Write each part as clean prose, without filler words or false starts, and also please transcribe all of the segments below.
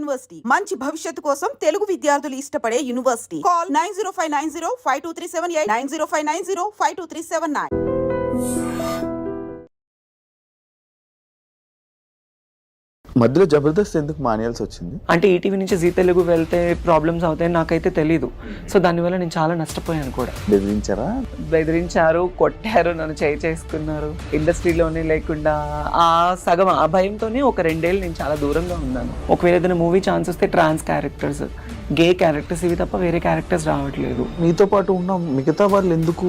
University మంచి భవిష్యత్తు కోసం తెలుగు విద్యార్థులు ఇష్టపడే యూనివర్సిటీ. కాల్ 9059052378 9059052379. మధ్యలో జబర్దస్త్ ఎందుకు మానేయాల్సి వచ్చింది? అంటే ఈటీవీ నుంచి జీ తెలుగు వెళ్తే ప్రాబ్లమ్స్ అవుతాయి నాకైతే తెలీదు. సో దానివల్ల నేను చాలా నష్టపోయాను కూడా. బెదిరించారా? బెదిరించారు, కొట్టారు, నన్ను చేసుకున్నారు. ఇండస్ట్రీలోనే లేకుండా ఆ సగం ఆ భయంతోనే ఒక 2 ఏళ్ళు నేను చాలా దూరంగా ఉన్నాను. ఒకవేళ ఏదైనా మూవీ ఛాన్స్ వస్తే ట్రాన్స్ క్యారెక్టర్స్, గే క్యారెక్టర్స్ ఇవి తప్ప వేరే క్యారెక్టర్స్ రావట్లేదు. మీతో పాటు ఉన్న మిగతా వాళ్ళు ఎందుకు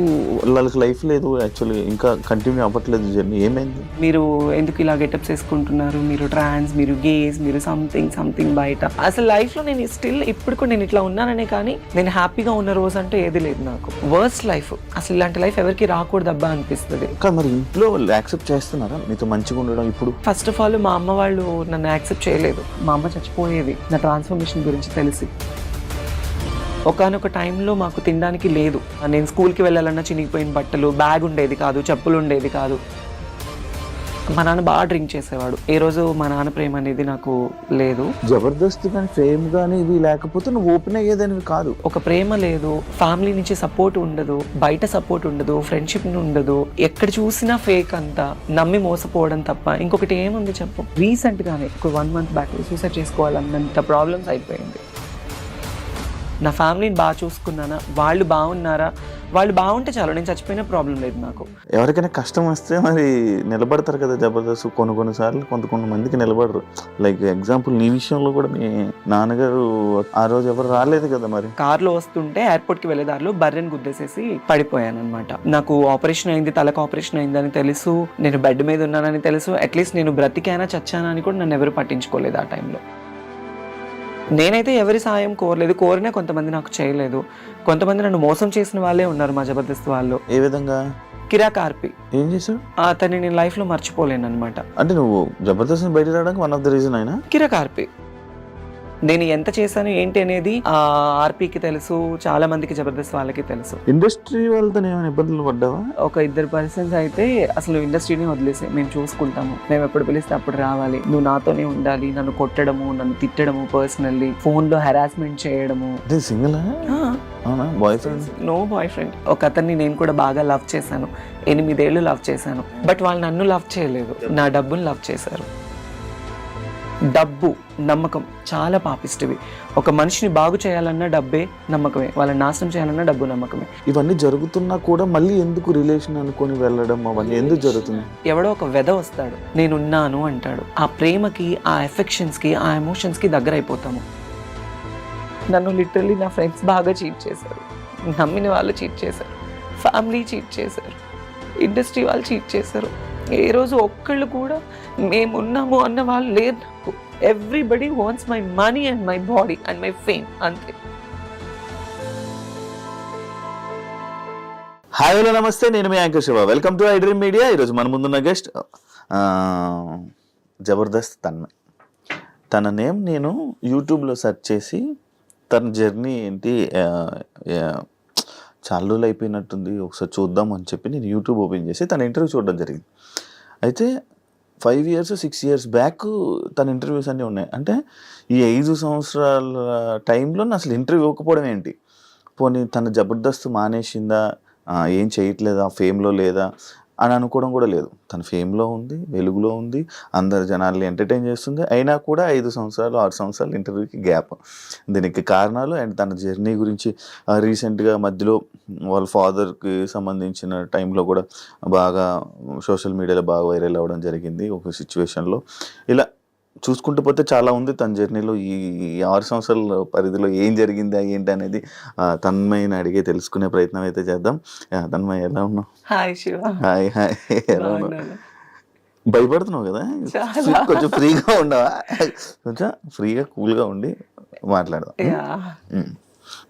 వాళ్ళకి లైఫ్ లేదు, యాక్చువల్లీ ఇంకా కంటిన్యూ అవ్వట్లేదు జర్నీ? ఏమైంది? మీరు ఎందుకు ఇలా గెటప్స్ వేసుకుంటున్నారు, మీరు ట్రాన్స్, మీరు గేస్, మీరు సంథింగ్ బయట. అసలు లైఫ్లో నేను స్టిల్ ఇప్పుడు కూడా నేను ఇట్లా ఉన్నాననే కానీ నేను హ్యాపీగా ఉన్న రోజు అంటే ఏది లేదు నాకు. వర్స్ట్ లైఫ్, అసలు ఇలాంటి లైఫ్ ఎవరికి రాకూడదు అబ్బా అనిపిస్తుంది. కానీ మరి ఇంట్లో వాళ్ళు యాక్సెప్ట్ చేస్తున్నారా మీతో మంచిగా ఉండడం? ఇప్పుడు ఫస్ట్ ఆఫ్ ఆల్ మా అమ్మ వాళ్ళు నన్ను యాక్సెప్ట్ చేయలేదు. మా అమ్మ చచ్చిపోయేది నా ట్రాన్స్ఫర్మేషన్ గురించి తెలిసి. ఒకనొక టైంలో మాకు తినడానికి లేదు. నేను స్కూల్కి వెళ్ళాలన్నా చినిగిపోయిన బట్టలు, బ్యాగ్ ఉండేది కాదు, చెప్పులు ఉండేది కాదు. మా నాన్న బాగా డ్రింక్ చేసేవాడు. ఏ రోజు మా నాన్న ప్రేమ అనేది నాకు లేదు. జబర్దస్త్ కానీ ఫేమ్ కానీ ఇవి లేకపోతే నువ్వు ఓపెన్ అయ్యేదని కాదు. ఒక ప్రేమ లేదు, ఫ్యామిలీ నుంచి సపోర్ట్ ఉండదు, బయట సపోర్ట్ ఉండదు, ఫ్రెండ్షిప్ ఉండదు. ఎక్కడ చూసినా ఫేక్ అంతా, నమ్మి మోసపోవడం తప్ప ఇంకొకటి ఏముంది చెప్పు. రీసెంట్ గానే ఒక 1 month బ్యాక్ సూసైడ్ చేసుకోవాలన్నంత ప్రాబ్లమ్స్ అయిపోయింది. నా ఫ్యామిలీని బాగా చూసుకున్నానా, వాళ్ళు బాగున్నారా, వాళ్ళు బాగుంటే చాలు, నేను చచ్చిపోయినా ప్రాబ్లం లేదు నాకు. ఎవరికైనా కష్టం వస్తే మరి నిలబడతారు కదా జబర్దస్త్. కొన్నిసార్లు కొంతమందికి నిలబడరు. లైక్ ఎగ్జాంపుల్ నీ విషయంలో కూడా మీ నాన్నగారు ఆ రోజు ఎవరు రాలేదు కదా. మరి కార్లో వస్తుంటే ఎయిర్పోర్ట్కి వెళ్ళే దారిలో బర్రెని గుద్దేసేసి పడిపోయాను అనమాట. నాకు ఆపరేషన్ అయింది, తలకు ఆపరేషన్ అయిందని తెలుసు, నేను బెడ్ మీద ఉన్నానని తెలుసు. అట్లీస్ట్ నేను బ్రతికానా చచ్చానా అని కూడా నన్ను ఎవరు పట్టించుకోలేదు ఆ టైంలో. నేనైతే ఎవరి సాయం కోరలేదు, కోరినా కొంతమంది నాకు చేయలేదు. కొంతమంది నన్ను మోసం చేసిన వాళ్ళే ఉన్నారు మా జబర్దస్త్ వాళ్ళు. ఏ విధంగా? కిరాక్ ఆర్పి ఏం చేశాడు? అతన్ని నేను లైఫ్లో మర్చిపోలేను అనమాట. అంటే నువ్వు జబర్దస్త్ బయట రావడానికి వన్ ఆఫ్ ద రీజన్ అయినా కిరాక్ ఆర్పి. నేను ఎంత చేశాను ఏంటి అనేది ఆర్పీకి తెలుసు, చాలా మందికి జబర్దస్త్ వాళ్ళకి తెలుసు. ఇండస్ట్రీ వాళ్ళతో ఏమైనా ఇబ్బందులు పడ్డావా? ఒక 2 పర్సన్స్ అయితే అసలు ఇండస్ట్రీని వదిలేసి మేము చూసుకుంటాము, మేము ఎప్పుడు పిలిస్తే అప్పుడు రావాలి, నువ్వు నాతోనే ఉండాలి, నన్ను కొట్టడము, నన్ను తిట్టడము, పర్సనల్లీ ఫోన్లో హెరాస్మెంట్ చేయడము. Single? Boyfriend? No boyfriend. ఒక అతన్ని నేను కూడా బాగా లవ్ చేశాను, 8 ఏళ్ళు లవ్ చేశాను. బట్ వాళ్ళు నన్ను లవ్ చేయలేదు, నా డబ్బుని లవ్ చేశారు. డబ్బు, నమ్మకం చాలా పాపిస్టివి. ఒక మనిషిని బాగు చేయాలన్నా డబ్బే, నమ్మకమే. వాళ్ళని నాశనం చేయాలన్నా డబ్బు, నమ్మకమే. ఇవన్నీ జరుగుతున్నా కూడా మళ్ళీ ఎందుకు రిలేషన్ అనుకొని వెళ్ళడం, అవన్నీ ఎందుకు జరుగుతుంది? ఎవడో ఒక వెధ వస్తాడు, నేనున్నాను అంటాడు. ఆ ప్రేమకి, ఆ ఎఫెక్షన్స్కి, ఆ ఎమోషన్స్కి దగ్గర అయిపోతాము. నన్ను లిటరల్లీ నా ఫ్రెండ్స్ బాగా చీట్ చేశారు, నమ్మిన వాళ్ళు చీట్ చేశారు, ఫ్యామిలీ చీట్ చేశారు, ఇండస్ట్రీ వాళ్ళు చీట్ చేశారు. ఏ రోజు ఒక్కళ్ళు కూడా మేమున్నాము అన్న వాళ్ళు లేరు నాకు. Everybody wants my money and my body and my fame, అంతే. హాయ్ హలో నమస్తే, నేను మీ anchor Shiva. Welcome to I dream media. ఈరోజు మన ముందున్న గెస్ట్ జబర్దస్త్ తన్మయ్. తన నేమ్ నేను యూట్యూబ్లో సెర్చ్ చేసి తన జర్నీ ఏంటి, చాలా రోజులు అయిపోయినట్టుంది, ఒకసారి చూద్దాం అని చెప్పి నేను యూట్యూబ్ ఓపెన్ చేసి తన ఇంటర్వ్యూ చూడడం జరిగింది. అయితే 5 years 6 years బ్యాక్ తన ఇంటర్వ్యూస్ అన్నీ ఉన్నాయి. అంటే ఈ 5 సంవత్సరాల టైంలో అసలు ఇంటర్వ్యూ ఇవ్వకపోవడం ఏంటి? పోనీ తన జబర్దస్త్ మానేసిందా, ఏం చేయట్లేదా, ఫేమ్లో లేదా అని అనుకోవడం కూడా లేదు. తన ఫేమ్లో ఉంది, వెలుగులో ఉంది, అందరు జనాల్ని ఎంటర్టైన్ చేస్తుంది. అయినా కూడా 5 సంవత్సరాలు 6 సంవత్సరాలు ఇంటర్వ్యూకి గ్యాప్. దీనికి కారణాలు అండ్ తన జర్నీ గురించి రీసెంట్గా మధ్యలో వాళ్ళ ఫాదర్కి సంబంధించిన టైంలో కూడా బాగా సోషల్ మీడియాలో బాగా వైరల్ అవ్వడం జరిగింది ఒక సిచ్యువేషన్లో. ఇలా చూసుకుంటూ పోతే చాలా ఉంది తన జర్నీలో. ఈ 6 సంవత్సరాల పరిధిలో ఏం జరిగిందా ఏంటి అనేది తన్మయ్యని అడిగే తెలుసుకునే ప్రయత్నం అయితే చేద్దాం. తన్మయ్య, ఎలా ఉన్నావు? హాయ్ శివ. Hi hi. ఎలా ఉన్నావు? భయపడుతున్నావు కదా, కొంచెం ఫ్రీగా ఉండవా? కొంచెం ఫ్రీగా కూల్గా ఉండి మాట్లాడదాం.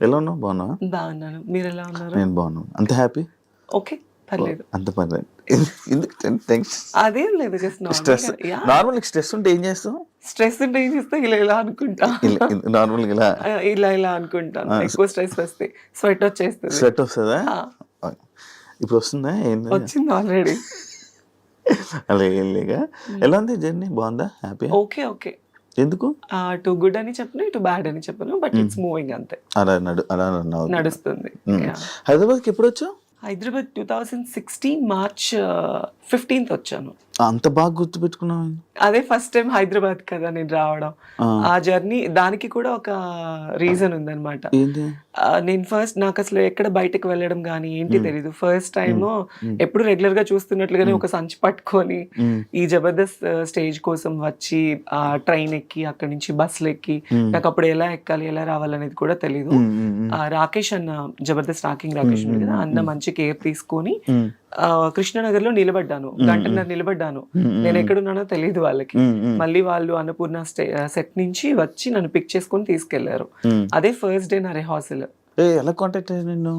ఎలా ఉన్నావు? బాగున్నావా? బాగున్నాను, మీరు ఎలా ఉన్నారు? నేను బాగున్నాను. అంత హ్యాపీ? ఓకే, పర్లేదు. అంత పర్లేదు. అదేం లేదు, స్ట్రెస్ నార్మల్. స్ట్రెస్ ఉంటే ఏం చేస్తావు? స్ట్రెస్ ఉంటే ఏం చేస్తా, ఇలా అనుకుంటా. నార్మల్ ఇలా అనుకుంటాను. ఎక్కువ స్ట్రెస్ వస్తే స్వెట్ వచ్చేస్తుంది. స్వెట్ వస్తుందా? ఇప్పుడు వస్తుందా? వచ్చింది ఆల్రెడీ. అలా ఏం లేక. ఎలా ఉంది జర్నీ? బాగుందా? హ్యాపీ? Okay okay. ఎందుకు టు గుడ్ అని చెప్పను, ఇటు బ్యాడ్ అని చెప్పను, బట్ ఇట్స్ మూవింగ్ అంతే, అలా నడుస్తుంది. హైదరాబాద్కి ఎప్పుడు వచ్చావు? హైదరాబాద్ 2016 మార్చ్ 15th వచ్చాను. అంత బాగా గుర్తు పెట్టుకున్నావు? అదే ఫస్ట్ టైం హైదరాబాద్ కదా నేను రావడం. ఆ జర్నీ దానికి కూడా ఒక రీజన్ ఉందన్నమాట. ఏంటి? నేను ఫస్ట్ నాకు అసలు ఎక్కడ బయటకు వెళ్ళడం కానీ ఏంటి తెలీదు. ఫస్ట్ టైం ఎప్పుడు రెగ్యులర్ గా చూస్తున్నట్లుగానే ఒక సంచి పట్టుకొని ఈ జబర్దస్త్ స్టేజ్ కోసం వచ్చి ఆ ట్రైన్ ఎక్కి అక్కడి నుంచి బస్సులు ఎక్కి నాకు అప్పుడు ఎలా ఎక్కాలి ఎలా రావాలనేది కూడా తెలీదు. రాకేష్ అన్న, జబర్దస్త్ రాకేష్ ఉంది కదా, అన్న మంచి కేర్ తీసుకొని కృష్ణనగర్ లో నిలబడ్డాను, గంటన్నర నిలబడ్డాను. నేను ఎక్కడున్నానో తెలియదు వాళ్ళకి. మళ్ళీ వాళ్ళు అన్నపూర్ణ సెట్ నుంచి వచ్చి నన్ను పిక్ చేసుకొని తీసుకెళ్లారు. అదే ఫస్ట్ డే నా రిహార్సల్. ఎలా కాంటాక్ట్ అయ్యాను నిన్ను?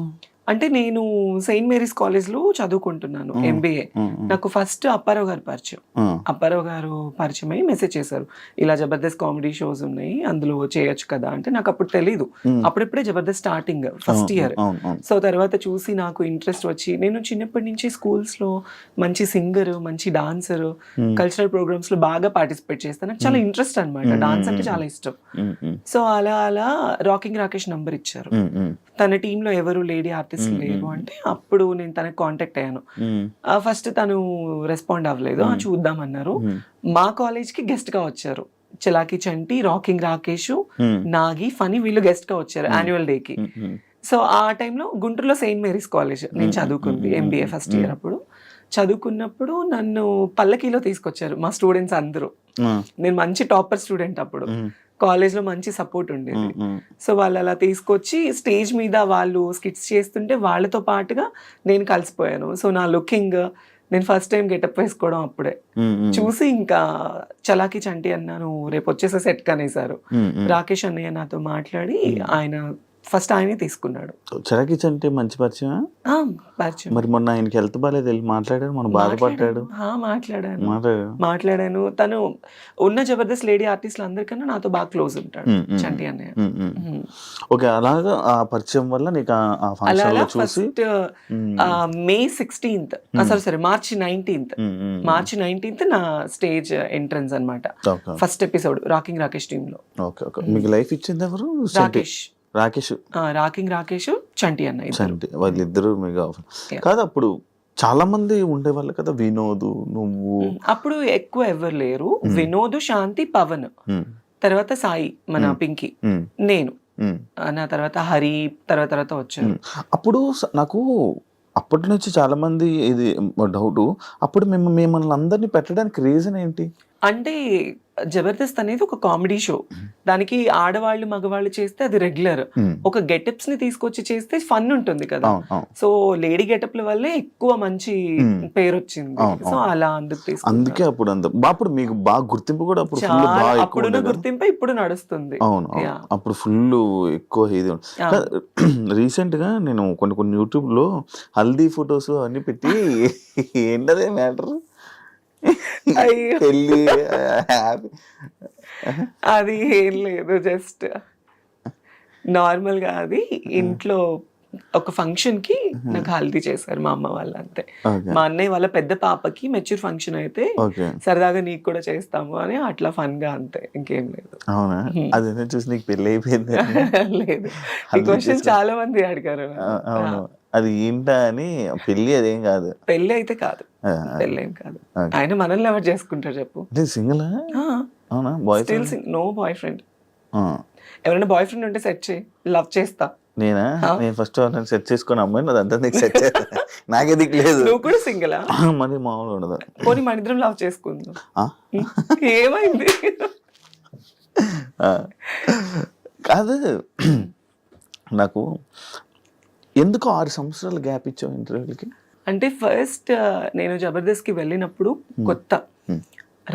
అంటే నేను సెయింట్ మేరీస్ కాలేజ్ లో చదువుకుంటున్నాను MBA. నాకు ఫస్ట్ అప్పారావు గారు పరిచయం. అప్పారావు గారు పరిచయం అయ్యి మెసేజ్ చేశారు, ఇలా జబర్దస్త్ కామెడీ షోస్ ఉన్నాయి, అందులో చేయొచ్చు కదా అంటే. నాకు అప్పుడు తెలీదు, అప్పుడెప్పుడే Jabardasth starting first year. So తర్వాత చూసి నాకు ఇంట్రెస్ట్ వచ్చి, నేను చిన్నప్పటి నుంచి స్కూల్స్ లో మంచి సింగర్, మంచి డాన్సర్, కల్చరల్ ప్రోగ్రామ్స్ లో బాగా పార్టిసిపేట్ చేస్తాను. నాకు చాలా ఇంట్రెస్ట్ అనమాట, డాన్స్ అంటే చాలా ఇష్టం. సో అలా రాకింగ్ రాకేష్ నంబర్ ఇచ్చారు. తన టీంలో ఎవరు లేడీ ఆర్టిస్ట్ లేరు అంటే అప్పుడు నేను తనకి కాంటాక్ట్ అయ్యాను. ఫస్ట్ తను రెస్పాండ్ అవ్వలేదు, చూద్దామన్నారు. మా కాలేజ్ కి గెస్ట్ గా వచ్చారు చలాకి చంటి, రాకింగ్ రాకేష్, నాగి, ఫనీ, వీళ్ళు గెస్ట్ గా వచ్చారు యాన్యువల్ డే కి. సో ఆ టైంలో గుంటూరులో సెయింట్ మేరీస్ కాలేజ్ నేను చదువుకుంది, MBA ఫస్ట్ ఇయర్. అప్పుడు చదువుకున్నప్పుడు నన్ను పల్లకీలో తీసుకొచ్చారు మా స్టూడెంట్స్ అందరూ. నేను మంచి టాపర్ స్టూడెంట్ అప్పుడు, కాలేజ్ లో మంచి సపోర్ట్ ఉండేది. సో వాళ్ళు అలా తీసుకొచ్చి స్టేజ్ మీద వాళ్ళు స్కిట్స్ చేస్తుంటే వాళ్ళతో పాటుగా నేను కలిసిపోయాను. సో నా లుకింగ్, నేను ఫస్ట్ టైం గెటప్ వేసుకోవడం అప్పుడే చూసి ఇంకా చలాకి చంటి అన్నాను రేపు వచ్చేసే సెట్ కనేసారు. రాకేష్ అన్నయ్య నాతో మాట్లాడి ఆయన ఫస్ట్ ఆయనే తీసుకున్నాడు. చలాకి చంటి మంచి పరిచయం. మరి మొన్న ఆయనకి హెల్త్ బాగాలేదు, వెళ్ళి మాట్లాడాడు, మనం బాధపడ్డాడు. మాట్లాడాను. తను ఉన్న జబర్దస్త్ లేడీ ఆర్టిస్టులు అందరికన్నా నాతో బాగా క్లోజ్ ఉంటాడు చంటి అన్నయ్య. ఓకే, అలాగా ఆ పరిచయం వల్ల నీకు ఆ ఫంక్షన్ లో చూసి May 16th, మార్చి 19th నా స్టేజ్ ఎంట్రన్స్ అన్నమాట. First episode rocking Rakesh team లో. మీకు లైఫ్ ఇచ్చింది ఎవరు? రాకింగ్ రాకేష్, చంటి అన్నయ్య, చంటి వాళ్ళిద్దరు మీకు కాదు. అప్పుడు చాలా మంది ఉండేవాళ్ళు కదా, వినోద్, నువ్వు. అప్పుడు ఎక్కువ ఎవరు లేరు, వినోద్, శాంతి, పవన్, తర్వాత సాయి, మన పింకీ, నేను, నా తర్వాత హరి తర్వాత వచ్చారు. అప్పుడు నాకు అప్పటి నుంచి చాలా మంది ఇది డౌట్, అప్పుడు మిమ్మల్ని అందరినీ పెట్టడానికి రీజన్ ఏంటి? అంటే జబర్దస్త్ అనేది ఒక కామెడీ షో, దానికి ఆడవాళ్ళు మగవాళ్ళు చేస్తే అది రెగ్యులర్, ఒక గెటప్స్ ని తీసుకొచ్చి చేస్తే ఫన్ ఉంటుంది కదా. సో లేడీ గెటప్ల వల్లే ఎక్కువ మంచి పేరు వచ్చింది. సో అలా అందుకే అప్పుడు అప్పుడు మీకు బాగా గుర్తింపు కూడా అప్పుడున్న గుర్తింపు ఇప్పుడు నడుస్తుంది. అవును, అప్పుడు ఫుల్ ఎక్కువ ఇది. రీసెంట్ గా నేను కొన్ని యూట్యూబ్ లో హల్దీ ఫొటోస్ అన్ని పెట్టి ఏంటదే మ్యాటర్, అది ఏం లేదు, జస్ట్ నార్మల్ గా అది ఇంట్లో ఒక ఫంక్షన్ కి నాకు హల్దీ చేశారు మా అమ్మ వాళ్ళు, అంతే. మా అన్నయ్య వాళ్ళ పెద్ద పాపకి మెచ్యూర్ ఫంక్షన్ అయితే సరదాగా నీకు కూడా చేస్తాము అని అట్లా ఫన్ గా, అంతే, ఇంకేం లేదు. అవునా? అదే చూసి నీకు పెళ్లి అయిపోయింది? లేదు, ఈ క్వశ్చన్ చాలా మంది అడిగారు. అది ఏంటా అని. పెళ్లి అదేం కాదు, పెళ్లి అయితే కాదు, పెళ్లి ఏం కాదు. ఆయన మనల్ని ఎవరు చేసుకుంటారు చెప్పు? సింగిల్? అవునా? No boyfriend. ఎవరైనా బాయ్ ఫ్రెండ్ ఉంటే సెట్ చేయి, లవ్ చేస్తా. నేను ఫస్ట్ సెట్ చేసుకుని అమ్మాయి అదంతా నీకు సెట్ చేస్తా, నాకే దిక్కు లేదు. నువ్వు కూడా సింగిలా? మరి మామూలు ఉండదు. పోనీ మన ఇద్దరం లవ్ చేసుకుందాం. ఏమైంది? కాదు, నాకు ఎందుకు 6 సంవత్సరాలు గ్యాప్ ఇచ్చావు ఇంటర్వ్యూలకి? అంటే ఫస్ట్ నేను జబర్దస్త్కి వెళ్ళినప్పుడు కొత్త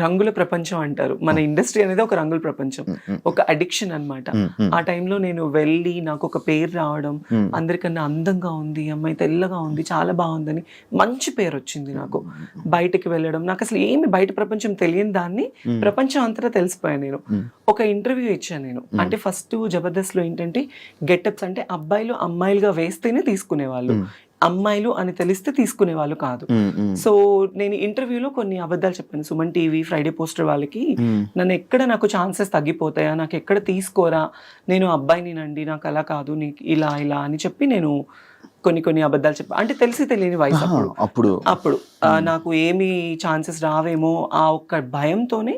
రంగుల ప్రపంచం అంటారు, మన ఇండస్ట్రీ అనేది ఒక రంగుల ప్రపంచం, ఒక అడిక్షన్ అన్నమాట. ఆ టైంలో నేను వెళ్ళి నాకు ఒక పేరు రావడం, అందరికన్నా అందంగా ఉంది అమ్మాయి, తెల్లగా ఉంది, చాలా బాగుందని మంచి పేరు వచ్చింది నాకు. బయటకి వెళ్ళడం, నాకు అసలు ఏమి బయట ప్రపంచం తెలియని దాన్ని ప్రపంచం అంతటా తెలిసిపోయాను నేను. ఒక ఇంటర్వ్యూ ఇచ్చాను నేను. అంటే ఫస్ట్ జబర్దస్త్ లో ఏంటంటే గెటప్స్ అంటే అబ్బాయిలు అమ్మాయిలుగా వేస్తేనే తీసుకునేవాళ్ళు, అమ్మాయిలు అని తెలిస్తే తీసుకునే వాళ్ళు కాదు. సో నేను ఇంటర్వ్యూలో కొన్ని అబద్ధాలు చెప్పాను. సుమన్ టీవీ, ఫ్రైడే పోస్టర్ వాళ్ళకి నన్ను ఎక్కడ నాకు ఛాన్సెస్ తగ్గిపోతాయా, నాకు ఎక్కడ తీసుకోరా, నేను అబ్బాయినినండి, నాకు అలా కాదు, నీకు ఇలా ఇలా అని చెప్పి నేను కొన్ని అబద్ధాలు చెప్పాను. అంటే తెలిసి తెలియని వయసు అప్పుడు నాకు ఏమి ఛాన్సెస్ రావేమో ఆ ఒక్క భయంతోనే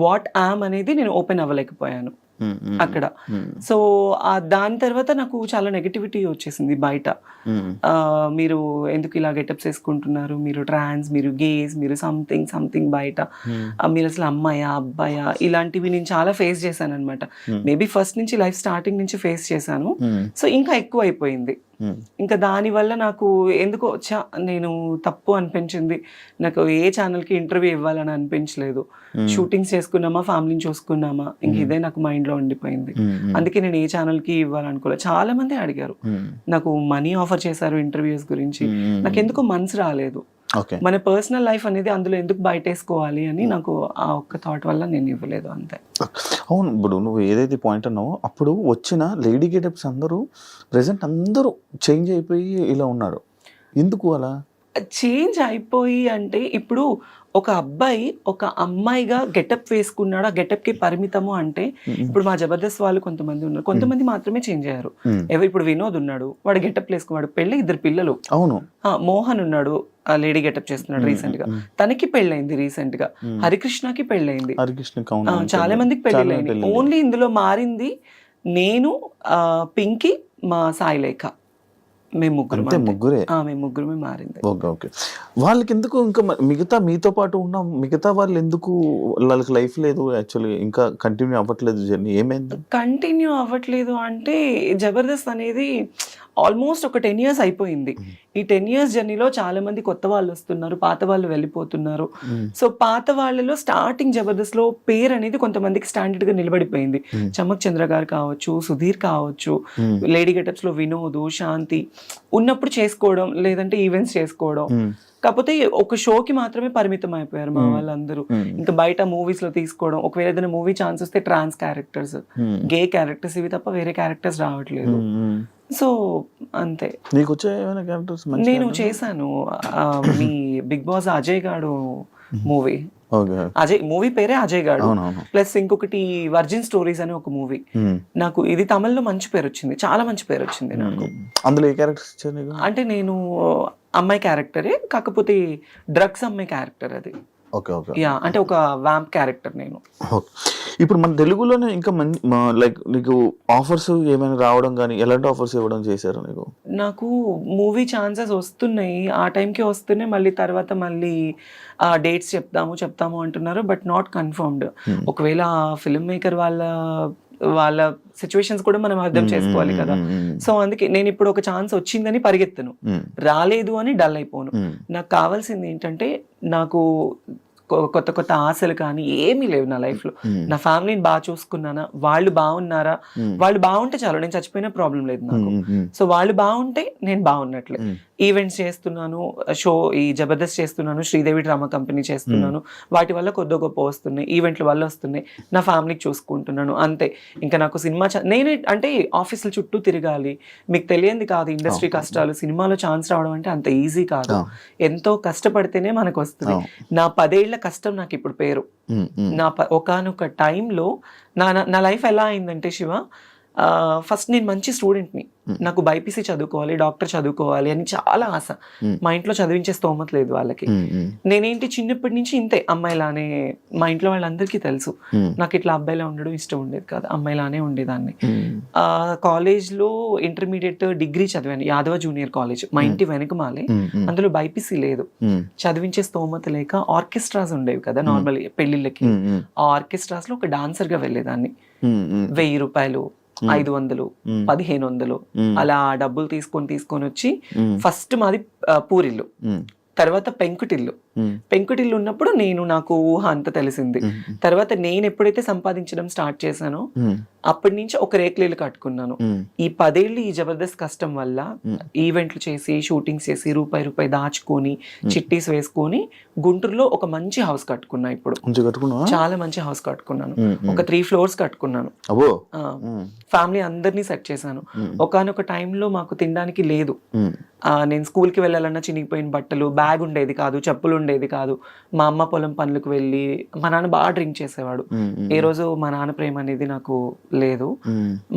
వాట్ యామ్ అనేది నేను ఓపెన్ అవ్వలేకపోయాను అక్కడ. సో దాని తర్వాత నాకు చాలా నెగటివిటీ వచ్చేసింది బయట. మీరు ఎందుకు ఇలా గెటప్స్ వేసుకుంటున్నారు, మీరు ట్రాన్స్, మీరు గేస్, మీరు సంథింగ్ బయట, మీరు అసలు అమ్మాయా అబ్బాయా, ఇలాంటివి నేను చాలా ఫేస్ చేశాను అనమాట. మేబీ ఫస్ట్ నుంచి లైఫ్ స్టార్టింగ్ నుంచి ఫేస్ చేశాను. సో ఇంకా ఎక్కువ అయిపోయింది. ఇంకా దానివల్ల నాకు ఎందుకో నేను తప్పు అనిపించింది. నాకు ఏ ఛానల్కి ఇంటర్వ్యూ ఇవ్వాలని అనిపించలేదు. షూటింగ్స్ చేసుకున్నామా, ఫ్యామిలీని చూసుకున్నామా, ఇంక ఇదే నాకు మైండ్లో ఉండిపోయింది. అందుకే నేను ఏ ఛానల్కి ఇవ్వాలనుకోలేదు. చాలా మంది అడిగారు, నాకు మనీ ఆఫర్ చేశారు ఇంటర్వ్యూస్ గురించి. నాకు ఎందుకో మనసు రాలేదు. మన పర్సనల్ లైఫ్ అనేది అందులో ఎందుకు బయటేసుకోవాలి అని నాకు ఆ ఒక్క థాట్ వల్ల నేను ఇవ్వలేదు అంతే. అవును, ఇప్పుడు నువ్వు ఏదైతే పాయింట్ అన్నావో అప్పుడు వచ్చిన లేడీ గెటప్స్ అందరూ ప్రెసెంట్ అందరూ చేంజ్ అయిపోయి ఇలా ఉన్నారు. ఎందుకు అలా చేంజ్ అయిపోయి అంటే, ఇప్పుడు ఒక అబ్బాయి ఒక అమ్మాయిగా గెటప్ వేసుకున్నాడు, ఆ గెటప్ కి పరిమితము అంటే, ఇప్పుడు మా జబర్దస్త్ వాళ్ళు కొంతమంది ఉన్నారు, కొంతమంది మాత్రమే చేంజ్ అయ్యారు. ఇప్పుడు వినోద్ ఉన్నాడు, వాడు గెటప్ వేసుకున్నాడు, పెళ్ళి 2 పిల్లలు. అవును. మోహన్ ఉన్నాడు, లేడీ గెటప్ చేస్తున్నాడు రీసెంట్ గా, తనకి పెళ్ళైంది రీసెంట్ గా. హరికృష్ణకి పెళ్ళైంది, చాలా మందికి పెళ్ళైంది. ఓన్లీ ఇందులో మారింది నేను, పింకీ, మా సాయిలేఖ, మేము ముగ్గురమే మారింది. ఓకే. వాళ్ళకి ఎందుకు ఇంకా మిగతా మీతో పాటు ఉన్న మిగతా వాళ్ళు ఎందుకు వాళ్ళకి లైఫ్ లేదు యాక్చువల్లీ, ఇంకా కంటిన్యూ అవ్వట్లేదు జర్నీ? ఏమైంది కంటిన్యూ అవ్వట్లేదు అంటే, జబర్దస్త్ అనేది ఆల్మోస్ట్ ఒక 10 years అయిపోయింది. ఈ 10 years జర్నీలో చాలా మంది కొత్త వాళ్ళు వస్తున్నారు, పాత వాళ్ళు వెళ్ళిపోతున్నారు. సో పాత వాళ్ళలో స్టార్టింగ్ జబర్దస్త్ లో పేరు అనేది కొంతమందికి స్టాండర్డ్ గా నిలబడిపోయింది. చమక్ చంద్ర గారు కావచ్చు, సుధీర్ కావచ్చు, లేడీ గెటప్స్ లో వినోద్, శాంతి ఉన్నప్పుడు చేసుకోవడం, లేదంటే ఈవెంట్స్ చేసుకోవడం. కాకపోతే ఒక షోకి మాత్రమే పరిమితం అయిపోయారు మా వాళ్ళందరూ. ఇంకా బయట మూవీస్ లో తీసుకోవడం, ఒకవేళ ఏదైనా మూవీ ఛాన్స్ వస్తే ట్రాన్స్ క్యారెక్టర్స్, గే క్యారెక్టర్స్, ఇవి తప్ప వేరే క్యారెక్టర్స్ రావట్లేదు. సో అంతే. నేను చేశాను మీ బిగ్ బాస్ అజయ్ గాడు మూవీ. అజయ్ మూవీ పేరే అజయ్ గాడు, ప్లస్ ఇంకొకటి వర్జిన్ స్టోరీస్ అని ఒక మూవీ. నాకు ఇది తమిళ్లో మంచి పేరు వచ్చింది, చాలా మంచి పేరు వచ్చింది నాకు. అందులో ఏ క్యారెక్టర్ అంటే నేను అమ్మాయి క్యారెక్టరే, కాకపోతే డ్రగ్స్ అమ్మాయి క్యారెక్టర్ అది. అంటే ఒక వ్యాంప్ క్యారెక్టర్ నేను. ఇప్పుడు మన తెలుగులోనే ఇంకా లైక్ నీకు ఆఫర్స్ ఏమైనా రావడం కానీ, ఎలాంటి ఆఫర్స్ ఇవ్వడం చేశారు నీకు? నాకు మూవీ ఛాన్సెస్ వస్తున్నాయి, ఆ టైంకి వస్తున్నాయి, మళ్ళీ తర్వాత మళ్ళీ డేట్స్ చెప్తాము అంటున్నారు, బట్ నాట్ కన్ఫర్మ్డ్. ఒకవేళ ఫిల్మ్ మేకర్ వాళ్ళ సిచ్యువేషన్స్ కూడా మనం అర్థం చేసుకోవాలి కదా. సో అందుకే నేను ఇప్పుడు ఒక ఛాన్స్ వచ్చిందని పరిగెత్తను, రాలేదు అని డల్ అయిపోను. నాకు కావాల్సింది ఏంటంటే, నాకు కొత్త ఆశలు కానీ ఏమీ లేవు నా లైఫ్ లో. నా ఫ్యామిలీని బాగా చూసుకున్నానా, వాళ్ళు బాగున్నారా, వాళ్ళు బాగుంటే చాలు, నేను చచ్చిపోయినా ప్రాబ్లం లేదు నాకు. సో వాళ్ళు బాగుంటే నేను బాగున్నట్లే. ఈవెంట్స్ చేస్తున్నాను, ఈ జబర్దస్త్ చేస్తున్నాను, శ్రీదేవి డ్రామా కంపెనీ చేస్తున్నాను, వాటి వల్ల కొద్ది గొప్ప వస్తున్నాయి, ఈవెంట్ల వల్ల వస్తున్నాయి, నా ఫ్యామిలీకి చూసుకుంటున్నాను అంతే. ఇంకా నాకు సినిమా నేను అంటే ఆఫీసుల చుట్టూ తిరగాలి, మీకు తెలియంది కాదు ఇండస్ట్రీ కష్టాలు. సినిమాలో ఛాన్స్ రావడం అంటే అంత ఈజీ కాదు, ఎంతో కష్టపడితేనే మనకు వస్తుంది. నా 10 ఏళ్ల కష్టం నాకు ఇప్పుడు పేరు. నా ఒకానొక టైంలో నా లైఫ్ ఎలా అయిందంటే శివ, ఫస్ట్ నేను మంచి స్టూడెంట్ని, నాకు బైపీసీ చదువుకోవాలి, డాక్టర్ చదువుకోవాలి అని చాలా ఆశ. మా ఇంట్లో చదివించే స్తోమత లేదు వాళ్ళకి. నేనేంటి చిన్నప్పటి నుంచి ఇంతే, అమ్మాయిలానే. మా ఇంట్లో వాళ్ళందరికీ తెలుసు నాకు ఇట్లా అబ్బాయిలా ఉండడం ఇష్టం ఉండేది కాదు, అమ్మాయిలానే ఉండేదాన్ని. కాలేజ్లో ఇంటర్మీడియట్ డిగ్రీ చదివాను, యాదవ జూనియర్ కాలేజ్, మా ఇంటి వెనకమాలే. అందులో బైపీసీ లేదు, చదివించే స్తోమత లేక ఆర్కెస్ట్రాస్ ఉండేవి కదా నార్మల్ పెళ్లిళ్ళకి. ఆ ఆర్కెస్ట్రాస్ లో ఒక డాన్సర్ గా వెళ్ళేదాన్ని. 1000 రూపాయలు, 500, 1500 అలా డబ్బులు తీసుకొని వచ్చి, ఫస్ట్ మాది పూరిల్లు, తర్వాత పెంకుటిల్లు, పెంకుటిల్లు ఉన్నప్పుడు నాకు ఊహ అంత తెలిసింది. తర్వాత నేను ఎప్పుడైతే సంపాదించడం స్టార్ట్ చేశానో అప్పటి నుంచి ఒక రేకులు కట్టుకున్నాను. ఈ 10 ఏళ్ళు ఈ జబర్దస్త్ కష్టం వల్ల ఈవెంట్లు చేసి షూటింగ్స్ చేసి రూపాయి దాచుకొని చిట్టీస్ వేసుకొని గుంటూరులో ఒక మంచి హౌస్ కట్టుకున్నా. ఇప్పుడు చాలా మంచి హౌస్ కట్టుకున్నాను. ఒక 3 floors కట్టుకున్నాను. ఫ్యామిలీ అందరినీ సెట్ చేశాను. ఒకానొక టైంలో మాకు తినడానికి లేదు. నేను స్కూల్కి వెళ్ళాలన్నా చినిగిపోయిన బట్టలు, బ్యాగ్ ఉండేది కాదు, చెప్పులు ఉండేది కాదు. మా అమ్మ పొలం పనులకు వెళ్ళి, మా నాన్న బాగా డ్రింక్ చేసేవాడు. ఏ రోజు మా నాన్న ప్రేమ అనేది నాకు లేదు.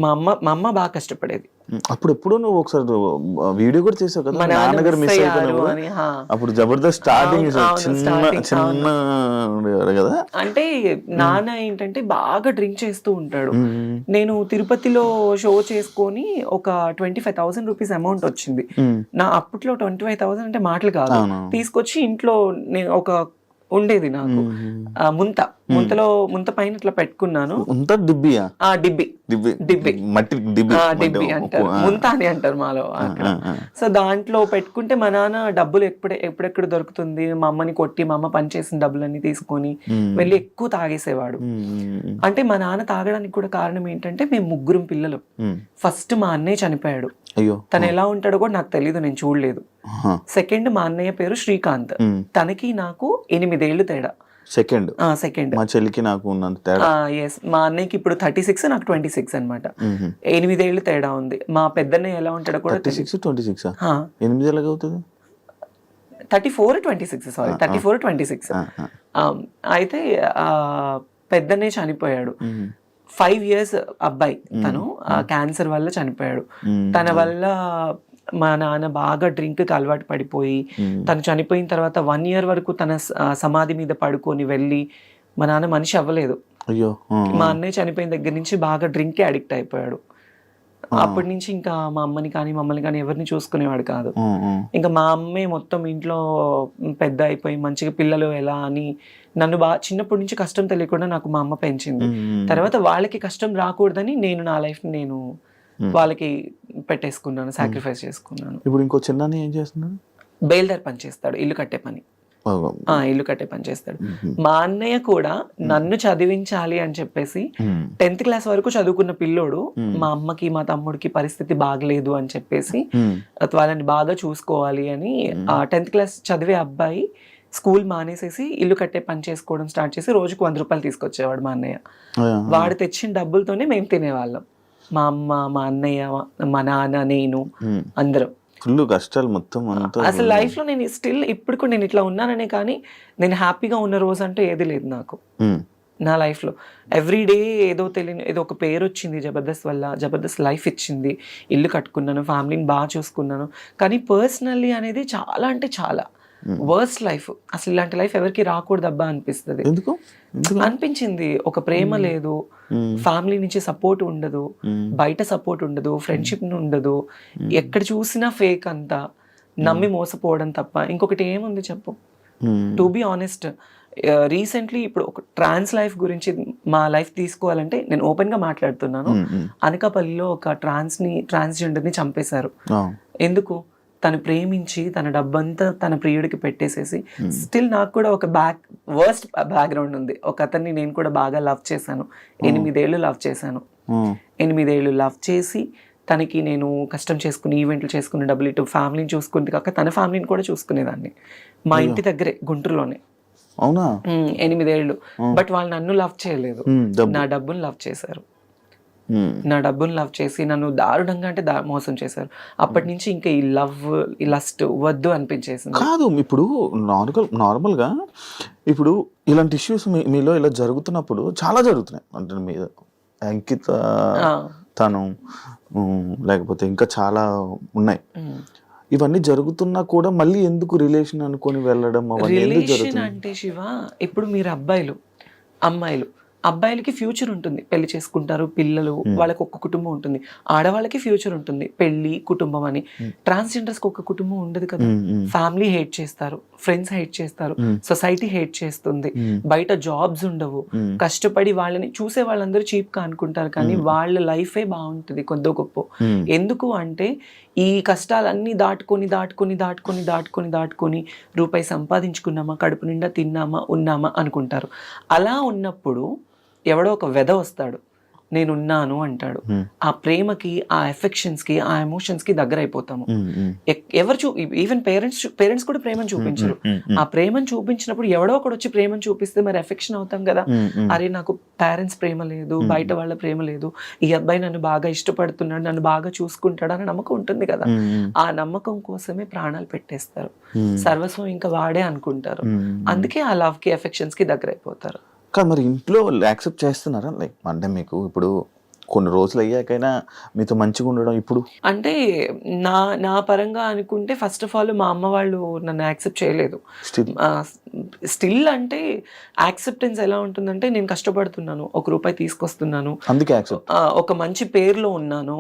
మా అమ్మ బాగా కష్టపడేది. అప్పుడు ఎప్పుడు నువ్వు ఒకసారి వీడియో కూడా చేసావు కదా, నాన్నగారు మిస్ అయిపోయినా. అప్పుడు జబర్దస్త్ స్టార్టింగ్ చిన్న కదా. అంటే నాన్న ఏంటంటే బాగా డ్రింక్ చేస్తూ ఉంటాడు. నేను తిరుపతిలో షో చేసుకొని ఒక 25,000 రూపీస్ అమౌంట్ వచ్చింది. నా అప్పట్లో 25,000 అంటే మాటలు కాదు. తీసుకొచ్చి ఇంట్లో నేను ఒక ఉండేది నాకు ముంత పైన ఇట్లా పెట్టుకున్నాను. డిబ్బి అంటారు, ముంత అని అంటారు మాలో అక్కడ. సో దాంట్లో పెట్టుకుంటే మా నాన్న డబ్బులు ఎప్పుడెక్కడ దొరుకుతుంది, మా అమ్మని కొట్టి మా అమ్మ పని చేసిన డబ్బులన్నీ తీసుకొని వెళ్ళి ఎక్కువ తాగేసేవాడు. అంటే మా నాన్న తాగడానికి కూడా కారణం ఏంటంటే మేము 3 పిల్లలు. ఫస్ట్ మా అన్నయ్య చనిపోయాడు. తను ఎలా ఉంటాడో కూడా నాకు తెలీదు, నేను చూడలేదు. సెకండ్ మా అన్నయ్య పేరు శ్రీకాంత్. తనకి నాకు 8 ఏళ్ళు తేడా. సెకండ్ మా చెల్లికి నాకు ఉన్నంత తేడా. మా అన్నయ్యకి ఇప్పుడు 36, నాకు 26 అనమాట. 8 ఏళ్ళు తేడా ఉంది. మా పెద్దన్నయ్య ఎలా ఉంటాడో కూడా 26 8 ఎలాగ అవుతుంది? 34-26 సారీ 34-26. అయితే పెద్దన్నయ్య చనిపోయాడు. 5 years అబ్బాయి, తను క్యాన్సర్ వల్ల చనిపోయాడు. తన వల్ల మా నాన్న బాగా డ్రింక్ కి అలవాటు పడిపోయి, తను చనిపోయిన తర్వాత 1 year వరకు తన సమాధి మీద పడుకొని వెళ్ళి మా నాన్న మనిషి అవ్వలేదు. మా అన్నయ్య చనిపోయిన దగ్గర నుంచి బాగా డ్రింక్ కి అడిక్ట్ అయిపోయాడు. అప్పటి నుంచి ఇంకా మా అమ్మని కానీ మమ్మల్ని కానీ ఎవరిని చూసుకునేవాడు కాదు. ఇంకా మా అమ్మే మొత్తం ఇంట్లో పెద్ద అయిపోయి మంచిగా పిల్లలు ఎలా అని నన్ను బాగా చిన్నప్పటి నుంచి కష్టం తెలియకుండా నాకు మా అమ్మ పెంచింది. తర్వాత వాళ్ళకి కష్టం రాకూడదని నేను నా లైఫ్ నేను వాళ్ళకి పెట్టేసుకున్నాను, సాక్రిఫైస్ చేసుకున్నాను. ఇప్పుడు ఇంకో చిన్న ఏం చేస్తున్నాడు? బేల్దార్ పని చేస్తాడు, ఇల్లు కట్టే పని చేస్తాడు. మా అన్నయ్య కూడా నన్ను చదివించాలి అని చెప్పేసి 10th class వరకు చదువుకున్న పిల్లోడు, మా అమ్మకి మా తమ్ముడికి పరిస్థితి బాగలేదు అని చెప్పేసి వాళ్ళని బాగా చూసుకోవాలి అని 10th class చదివే అబ్బాయి స్కూల్ మానేసేసి ఇల్లు కట్టే పని చేసుకోవడం స్టార్ట్ చేసి రోజుకు 100 రూపాయలు తీసుకొచ్చేవాడు మా అన్నయ్య. వాడు తెచ్చిన డబ్బులతోనే మేము తినేవాళ్ళం. మా అమ్మ, మా అన్నయ్య, మా నాన్న, నేను అందరం. ఫుల్ కష్టాలు మొత్తం. అసలు లైఫ్ లో నేను స్టిల్ ఇప్పుడు కూడా నేను ఇట్లా ఉన్నాననే కానీ నేను హ్యాపీగా ఉన్న రోజు అంటే ఏది లేదు నాకు నా లైఫ్ లో. ఎవ్రీడే ఏదో తెలియని ఏదో ఒక పేరు వచ్చింది జబర్దస్త్ వల్ల, జబర్దస్త్ లైఫ్ ఇచ్చింది, ఇల్లు కట్టుకున్నాను, ఫ్యామిలీని బాగా చూసుకున్నాను. కానీ పర్సనల్లీ అనేది చాలా అంటే చాలా వర్స్ట్ లైఫ్. అసలు ఇలాంటి లైఫ్ ఎవరికి రాకూడదు అబ్బా అనిపిస్తుంది. అనిపించింది. ఒక ప్రేమ లేదు, ఫ్యామిలీ నుంచి సపోర్ట్ ఉండదు, బయట సపోర్ట్ ఉండదు, ఫ్రెండ్షిప్ ఉండదు, ఎక్కడ చూసినా ఫేక్ అంతా, నమ్మి మోసపోవడం తప్ప ఇంకొకటి ఏముంది చెప్పు. టు బి ఆనెస్ట్, రీసెంట్లీ ఇప్పుడు ఒక ట్రాన్స్ లైఫ్ గురించి మా లైఫ్ తీసుకోవాలంటే నేను ఓపెన్ గా మాట్లాడుతున్నాను. అనకాపల్లిలో ఒక ట్రాన్స్జెండర్ ని చంపేశారు. ఎందుకు? తను ప్రేమించి తన డబ్బంతా తన ప్రియుడికి పెట్టేసేసి. స్టిల్ నాకు కూడా ఒక వర్స్ట్ బ్యాక్గ్రౌండ్ ఉంది. ఒక అతన్ని నేను కూడా బాగా లవ్ చేశాను. 8 ఏళ్ళు లవ్ చేశాను. 8 ఏళ్ళు లవ్ చేసి తనకి నేను కష్టం చేసుకుని ఈవెంట్లు చేసుకుని డబ్బులు ఇటు ఫ్యామిలీని చూసుకుంది కాక తన ఫ్యామిలీని కూడా చూసుకునేదాన్ని. మా ఇంటి దగ్గరే గుంటూరులోనే. 8 ఏళ్ళు. బట్ వాళ్ళు నన్ను లవ్ చేయలేదు, నా డబ్బును లవ్ చేశారు. నా డబ్బును లవ్ చేసి నన్ను దారుణంగా అంటే మోసం చేశారు. అప్పటి నుంచి ఇంకా ఈ లవ్, ఈ లస్ట్ వద్దు అనిపించేసింది. కాదు, ఇప్పుడు నార్మల్గా ఇప్పుడు ఇలాంటి ఇష్యూస్ మీలో ఇలా జరుగుతున్నప్పుడు చాలా జరుగుతున్నాయి. అంటే మీద అంకిత, తను, లేకపోతే ఇంకా చాలా ఉన్నాయి. ఇవన్నీ జరుగుతున్నా కూడా మళ్ళీ ఎందుకు రిలేషన్ అనుకొని వెళ్ళడం? రిలేషన్ అంటే శివ, ఇప్పుడు మీరు అబ్బాయిలు అమ్మాయిలు, అబ్బాయిలకి ఫ్యూచర్ ఉంటుంది, పెళ్లి చేసుకుంటారు, పిల్లలు, వాళ్ళకి ఒక కుటుంబం ఉంటుంది. ఆడవాళ్ళకి ఫ్యూచర్ ఉంటుంది, పెళ్లి, కుటుంబం అని. ట్రాన్స్జెండర్స్ కి ఒక కుటుంబం ఉండదు కదా. ఫ్యామిలీ హేట్ చేస్తారు, ఫ్రెండ్స్ హేట్ చేస్తారు, సొసైటీ హేట్ చేస్తుంది, బయట జాబ్స్ ఉండవు, కష్టపడి వాళ్ళని చూసే వాళ్ళందరూ చీప్ గా అనుకుంటారు, కానీ వాళ్ళ లైఫే బాగుంటుంది కొద్ది గొప్ప. ఎందుకు అంటే ఈ కష్టాలన్నీ దాటుకొని రూపాయి సంపాదించుకున్నామా, కడుపు నిండా తిన్నామా, ఉన్నామా అనుకుంటారు. అలా ఉన్నప్పుడు ఎవడో ఒక వెధ వస్తాడు, నేనున్నాను అంటాడు. ఆ ప్రేమకి, ఆ ఎఫెక్షన్స్కి, ఆ ఎమోషన్స్కి దగ్గర అయిపోతాము. ఎవరు ఈవెన్ పేరెంట్స్ కూడా ప్రేమను చూపించరు. ఆ ప్రేమను చూపించినప్పుడు ఎవడో ఒకడు వచ్చి ప్రేమను చూపిస్తే మరి ఎఫెక్షన్ అవుతాం కదా. అరే నాకు పేరెంట్స్ ప్రేమ లేదు, బయట వాళ్ళ ప్రేమ లేదు, ఈ అబ్బాయి నన్ను బాగా ఇష్టపడుతున్నాడు, నన్ను బాగా చూసుకుంటాడు అనే నమ్మకం ఉంటుంది కదా. ఆ నమ్మకం కోసమే ప్రాణాలు పెట్టేస్తారు, సర్వస్వం ఇంకా వాడే అనుకుంటారు. అందుకే ఆ లవ్ కి ఎఫెక్షన్స్ కి దగ్గర అయిపోతారు. కానీ మరి ఇంట్లో యాక్సెప్ట్ చేస్తున్నారా? లైక్ అంటే మీకు ఇప్పుడు కొన్ని రోజులు అయ్యాకైనా మీతో మంచిగా ఉండడం ఇప్పుడు అంటే నా పరంగా అనుకుంటే ఫస్ట్ ఆఫ్ ఆల్ మా అమ్మ వాళ్ళు నన్ను యాక్సెప్ట్ చేయలేదు. స్టిల్ అంటే యాక్సెప్టెన్స్ ఎలా ఉంటుందంటే, నేను కష్టపడుతున్నాను, ₹1 తీసుకొస్తున్నాను, అందుకే యాక్సెప్ట్, ఒక మంచి పేరులో ఉన్నాను,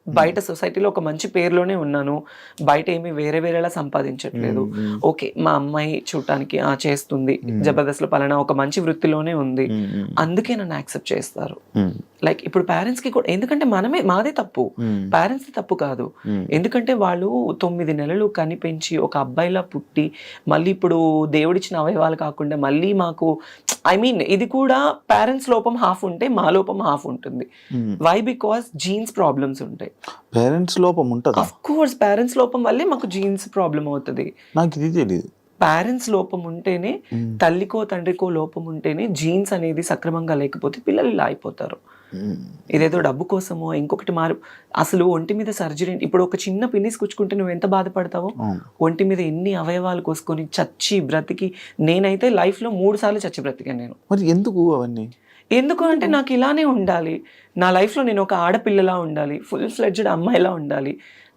బయట సొసైటీలో ఒక మంచి పేరులోనే ఉన్నాను, బయట ఏమి వేరేలా సంపాదించట్లేదు. ఓకే, మా అమ్మాయి చూడటానికి చేస్తుంది, జబర్దస్త్లో పలానా ఒక మంచి వృత్తిలోనే ఉంది, అందుకే నన్ను యాక్సెప్ట్ చేస్తారు. లైక్ ఇప్పుడు పేరెంట్స్ కి కూడా, ఎందుకంటే మాదే తప్పు, పేరెంట్స్ తప్పు కాదు. ఎందుకంటే వాళ్ళు 9 నెలలు కనిపెంచి ఒక అబ్బాయిలా పుట్టి, మళ్ళీ ఇప్పుడు దేవుడిచ్చిన అవయవాలు కాకుండా మళ్ళీ మాకు ఇది కూడా పేరెంట్స్ లోపం హాఫ్ ఉంటే మా లోపం హాఫ్ ఉంటుంది. వై? బికాస్ జీన్స్ ప్రాబ్లమ్స్ ఉంటాయి. పేరెంట్స్ లోపం ఉంటుంది. ఆఫ్ కోర్స్ పేరెంట్స్ లోపం వల్లే మాకు జీన్స్ ప్రాబ్లం అవుతుంది. నాకు ఇది తెలియదు. పేరెంట్స్ లోపం ఉంటేనే, తల్లికో తండ్రికో లోపం ఉంటేనే జీన్స్ అనేది సక్రమంగా లేకపోతే పిల్లలు ఇలా అయిపోతారు. ఇదేదో డబ్బు కోసమో ఇంకొకటి అసలు ఒంటి మీద సర్జరీ, ఇప్పుడు ఒక చిన్న పిన్నిస్ కుచ్చుకుంటే నువ్వు ఎంత బాధపడతావో, ఒంటి మీద ఎన్ని అవయవాలు కోసుకొని చచ్చి బ్రతికి, నేనైతే లైఫ్ లో 3 సార్లు చచ్చి బ్రతికాను నేను. మరి ఎందుకు అవన్నీ? ఎందుకు అంటే నాకు ఇలానే ఉండాలి, నా లైఫ్లో నేను ఒక ఆడపిల్లలా ఉండాలి, ఫుల్ ఫ్లెడ్జ్డ్ అమ్మాయిలా ఉండాలి,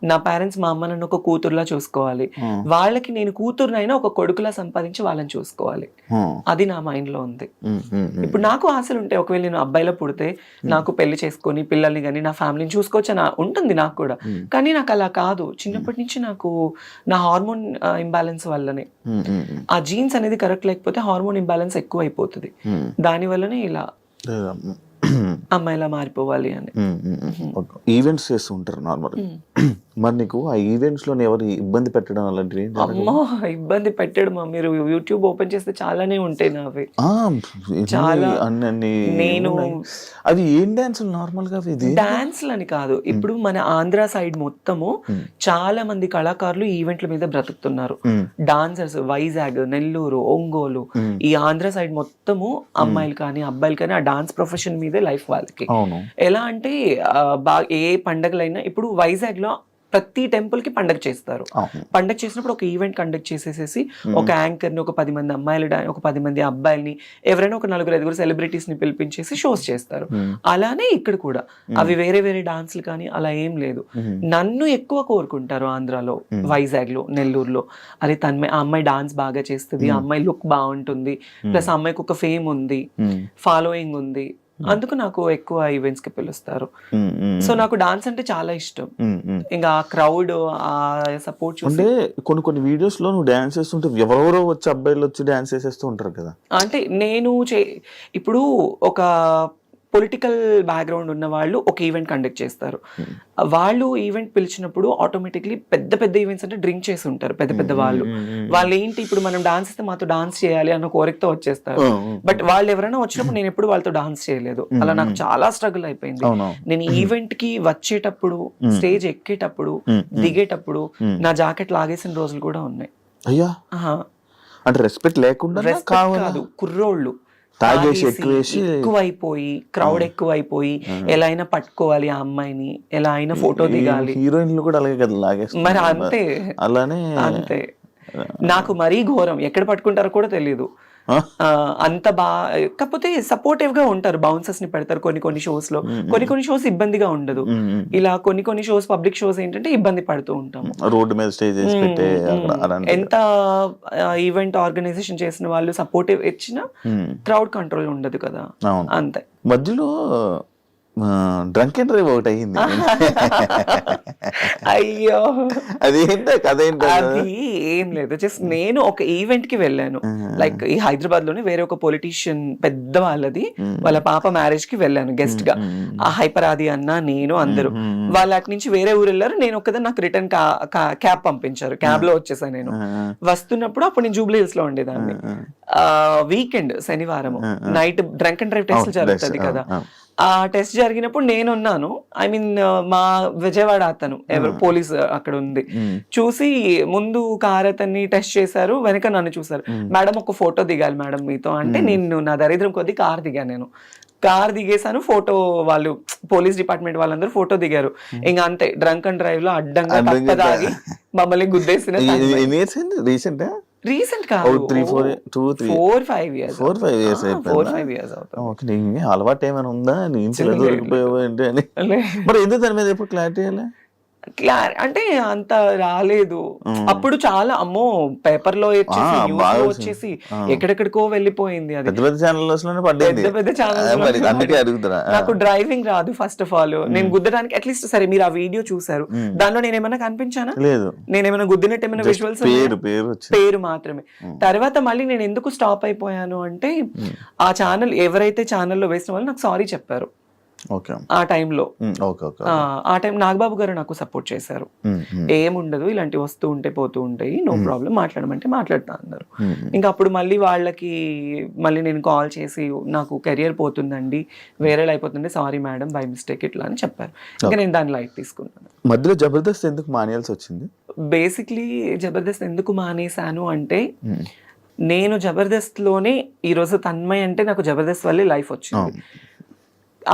నా పేరెంట్స్ మా అమ్మ నన్ను ఒక కూతురులా చూసుకోవాలి, వాళ్ళకి నేను కూతురునైనా ఒక కొడుకులా సంపాదించి వాళ్ళని చూసుకోవాలి, అది నా మైండ్ లో ఉంది. ఇప్పుడు నాకు ఆశలు ఉంటాయి, ఒకవేళ నేను అబ్బాయిలో పుడితే నాకు పెళ్లి చేసుకొని పిల్లల్ని కానీ నా ఫ్యామిలీని చూసుకోవచ్చు అని ఉంటుంది నాకు కూడా. కానీ నాకు అలా కాదు, చిన్నప్పటి నుంచి నాకు నా హార్మోన్ ఇంబ్యాలెన్స్ వల్లనే, ఆ జీన్స్ అనేది కరెక్ట్ లేకపోతే హార్మోన్ ఇంబ్యాలెన్స్ ఎక్కువ అయిపోతుంది, దాని వల్లనే ఇలా అమ్మాయిలా మారిపోవాలి అని. ఈవెంట్స్ చేస్తూ ఉంటారు నార్మల్. మరి నీకు ఆ ఈవెంట్స్ లో ఎవరు ఇబ్బంది పెట్టడం అలాంటివి? అమ్మో, ఇబ్బంది పెట్టడం, మీరు యూట్యూబ్ ఓపెన్ చేస్తే చాలానే ఉంటాయి నావి. చాలా. నేను అవి ఏం డాన్సులు నార్మల్ గా? డాన్స్లు అని కాదు, ఇప్పుడు మన ఆంధ్ర సైడ్ మొత్తము చాలా మంది కళాకారులు ఈవెంట్ల మీద బ్రతుకుతున్నారు. డాన్సర్స్ వైజాగ్, నెల్లూరు, ఒంగోలు, ఈ ఆంధ్ర సైడ్ మొత్తము అమ్మాయిలు కానీ అబ్బాయిలు కానీ ఆ డాన్స్ ప్రొఫెషన్ మీదే లైఫ్ వాళ్ళకి. ఎలా అంటే ఏ పండగలైనా, ఇప్పుడు వైజాగ్ లో ప్రతి టెంపుల్ కి పండగ చేస్తారు. పండగ చేసినప్పుడు ఒక ఈవెంట్ కండక్ట్ చేసేసేసి ఒక యాంకర్ ని, ఒక 10 మంది అమ్మాయిలు, ఒక 10 మంది అబ్బాయిల్ని, ఎవరైనా ఒక 4-5 సెలబ్రిటీస్ ని పిలిపించేసి షోస్ చేస్తారు. అలానే ఇక్కడ కూడా అవి వేరే డాన్స్లు కానీ అలా ఏం లేదు. నన్ను ఎక్కువ కోరుకుంటారు ఆంధ్రాలో, వైజాగ్ లో, నెల్లూరులో. అరే ఆ అమ్మాయి డాన్స్ బాగా చేస్తుంది, ఆ అమ్మాయి లుక్ బాగుంటుంది, ప్లస్ ఆ అమ్మాయికి ఒక ఫేమ్ ఉంది, ఫాలోయింగ్ ఉంది, అందుకు నాకు ఎక్కువ ఈవెంట్స్ కి పిలుస్తారు. సో నాకు డాన్స్ అంటే చాలా ఇష్టం. ఇంకా ఆ క్రౌడ్, ఆ సపోర్ట్ చూస్తే కొన్ని వీడియోస్ లో నువ్వు డాన్స్ చేస్తుంటే ఎవరెవరో వచ్చి అబ్బాయిలు వచ్చి డాన్స్ చేసేస్తూ ఉంటారు కదా. అంటే నేను ఇప్పుడు ఒక పొలిటికల్ బ్యాక్గ్రౌండ్ ఉన్న వాళ్ళు ఒక ఈవెంట్ కండక్ట్ చేస్తారు. వాళ్ళు ఈవెంట్ పిలిచినప్పుడు ఆటోమేటిక్లీ పెద్ద ఈవెంట్స్ అంటే డ్రింక్ చేసి ఉంటారు పెద్ద వాళ్ళు ఏంటి, ఇప్పుడు మనం డాన్స్ ఇస్తే మాతో డాన్స్ చేయాలి అన్న కోరికతో వచ్చేస్తారు. బట్ వాళ్ళు ఎవరైనా వచ్చినప్పుడు నేను ఎప్పుడు వాళ్ళతో డాన్స్ చేయలేదు. అలా నాకు చాలా స్ట్రగుల్ అయిపోయింది. నేను ఈవెంట్ కి వచ్చేటప్పుడు, స్టేజ్ ఎక్కేటప్పుడు, దిగేటప్పుడు నా జాకెట్ లాగేసిన రోజులు కూడా ఉన్నాయి. అయ్యా, అంటే రెస్పెక్ట్ లేకుండా కాదు, కుర్రోళ్ళు ఎక్కువైపోయి, క్రౌడ్ ఎక్కువైపోయి, ఎలా అయినా పట్టుకోవాలి ఆ అమ్మాయిని, ఎలా అయినా ఫోటో దిగాలి. హీరోయిన్లు కూడా అలాగే కదా లాగేస్తారు. మరి అంతే, అలానే అంతే. నాకు మరీ ఘోరం, ఎక్కడ పట్టుకుంటారో కూడా తెలియదు. అంత కాకపోతే సపోర్టివ్ గా ఉంటారు, బౌన్సర్స్ ని పెడతారు కొన్ని షోస్ లో. కొన్ని షోస్ ఇబ్బందిగా ఉండదు. ఇలా కొన్ని షోస్, పబ్లిక్ షోస్ ఏంటంటే ఇబ్బంది పడుతూ ఉంటాము. రోడ్డు మీద స్టేజ్ ఎంత ఈవెంట్ ఆర్గనైజేషన్ చేసిన వాళ్ళు సపోర్టివ్ ఇచ్చినా క్రౌడ్ కంట్రోల్ ఉండదు కదా. అంతే. మధ్యలో డ్రంక్ అండ్ డ్రైవ్ ఒకటి అయ్యింది. అయ్యో అదేంటో కథ ఏంటో అది ఏం లేదు, జస్ట్ నేను ఒక ఈవెంట్ కి వెళ్ళాను, లైక్ ఈ హైదరాబాద్ లోనే వేరే ఒక పొలిటీషియన్ పెద్ద వాళ్ళది వాళ్ళ పాప మ్యారేజ్ కి వెళ్ళాను గెస్ట్ గా. ఆ హైపర్ ఆది అన్న నేను అందరూ వాళ్ళ అటు నుంచి వేరే ఊరు వెళ్ళారు, నేను ఒక్కదాన్ని నాకు రిటర్న్ క్యాబ్ పంపించారు, క్యాబ్ లో వచ్చేసాను. నేను వస్తున్నప్పుడు అప్పుడు నేను జూబ్లీ హిల్స్ లో ఉండేదాన్ని. వీకెండ్ శనివారం night drunk and drive test జరుగుతుంది కదా, ఆ టెస్ట్ జరిగినప్పుడు నేనున్నాను. ఐ మీన్ మా విజయవాడ అతను ఎవరు పోలీస్ అక్కడ ఉంది, చూసి ముందు కార్ అతన్ని టెస్ట్ చేశారు, వెనక నన్ను చూసారు. మేడం ఒక ఫోటో దిగాలి మేడం మీతో అంటే, నేను నా దరిద్రం కొద్ది కార్ దిగాను. నేను కార్ దిగేసాను, ఫోటో వాళ్ళు పోలీస్ డిపార్ట్మెంట్ వాళ్ళందరూ ఫోటో దిగారు. ఇంకా అంతే డ్రంక్ అండ్ డ్రైవ్ లో అడ్డంగా తప్పదాగి మమ్మల్ని గుద్దేసిన. రీసెంట్ కాదు, 4-5 years అవుతుంది. అలవాటు ఏమైనా ఉందా నేను దొరికిపోయావు ఏంటి అని? మరి ఎందుకు దాని మీద ఎప్పుడు క్లారిటీ అంటే అంత రాలేదు అప్పుడు. చాలా అమ్మో పేపర్ లో వచ్చేసి ఎక్కడెక్కడికో వెళ్ళిపోయింది. అది పెద్ద పెద్ద ఛానల్. నాకు డ్రైవింగ్ రాదు ఫస్ట్ ఆఫ్ ఆల్. నేను గుద్దడానికి అట్లీస్ట్ సరే మీరు ఆ వీడియో చూసారు, దానిలో నేను ఏమైనా కనిపించానా? లేదు. నేనేమైనా గుద్దినట్టు ఏమైనా విజువల్స్? పేరు మాత్రమే. తర్వాత మళ్ళీ నేను ఎందుకు స్టాప్ అయిపోయాను అంటే, ఆ ఛానల్ ఎవరైతే ఛానల్లో వేసిన వాళ్ళు నాకు సారీ చెప్పారు ఆ టైంలో. ఆ టైం నాగబాబు గారు నాకు సపోర్ట్ చేశారు, ఏముండదు ఇలాంటివి వస్తూ ఉంటే పోతూ ఉంటాయి, నో ప్రాబ్లం, మాట్లాడమంటే మాట్లాడుతా అన్నారు. ఇంకా అప్పుడు మళ్ళీ వాళ్ళకి మళ్ళీ నేను కాల్ చేసి నాకు కెరియర్ పోతుందండి, వేరే అయిపోతుంది, సారీ మేడం బై మిస్టేక్ ఇట్లా అని చెప్పారు. ఇంకా నేను దాన్ని లైట్ తీసుకున్నాను. మధ్యలో జబర్దస్త్ ఎందుకు మానేయాల్సి వచ్చింది? బేసిక్లీ జబర్దస్త్ ఎందుకు మానేశాను అంటే, నేను జబర్దస్త్ లోనే ఈరోజు తన్మయ్ అంటే నాకు జబర్దస్త్ వల్లే లైఫ్ వచ్చింది.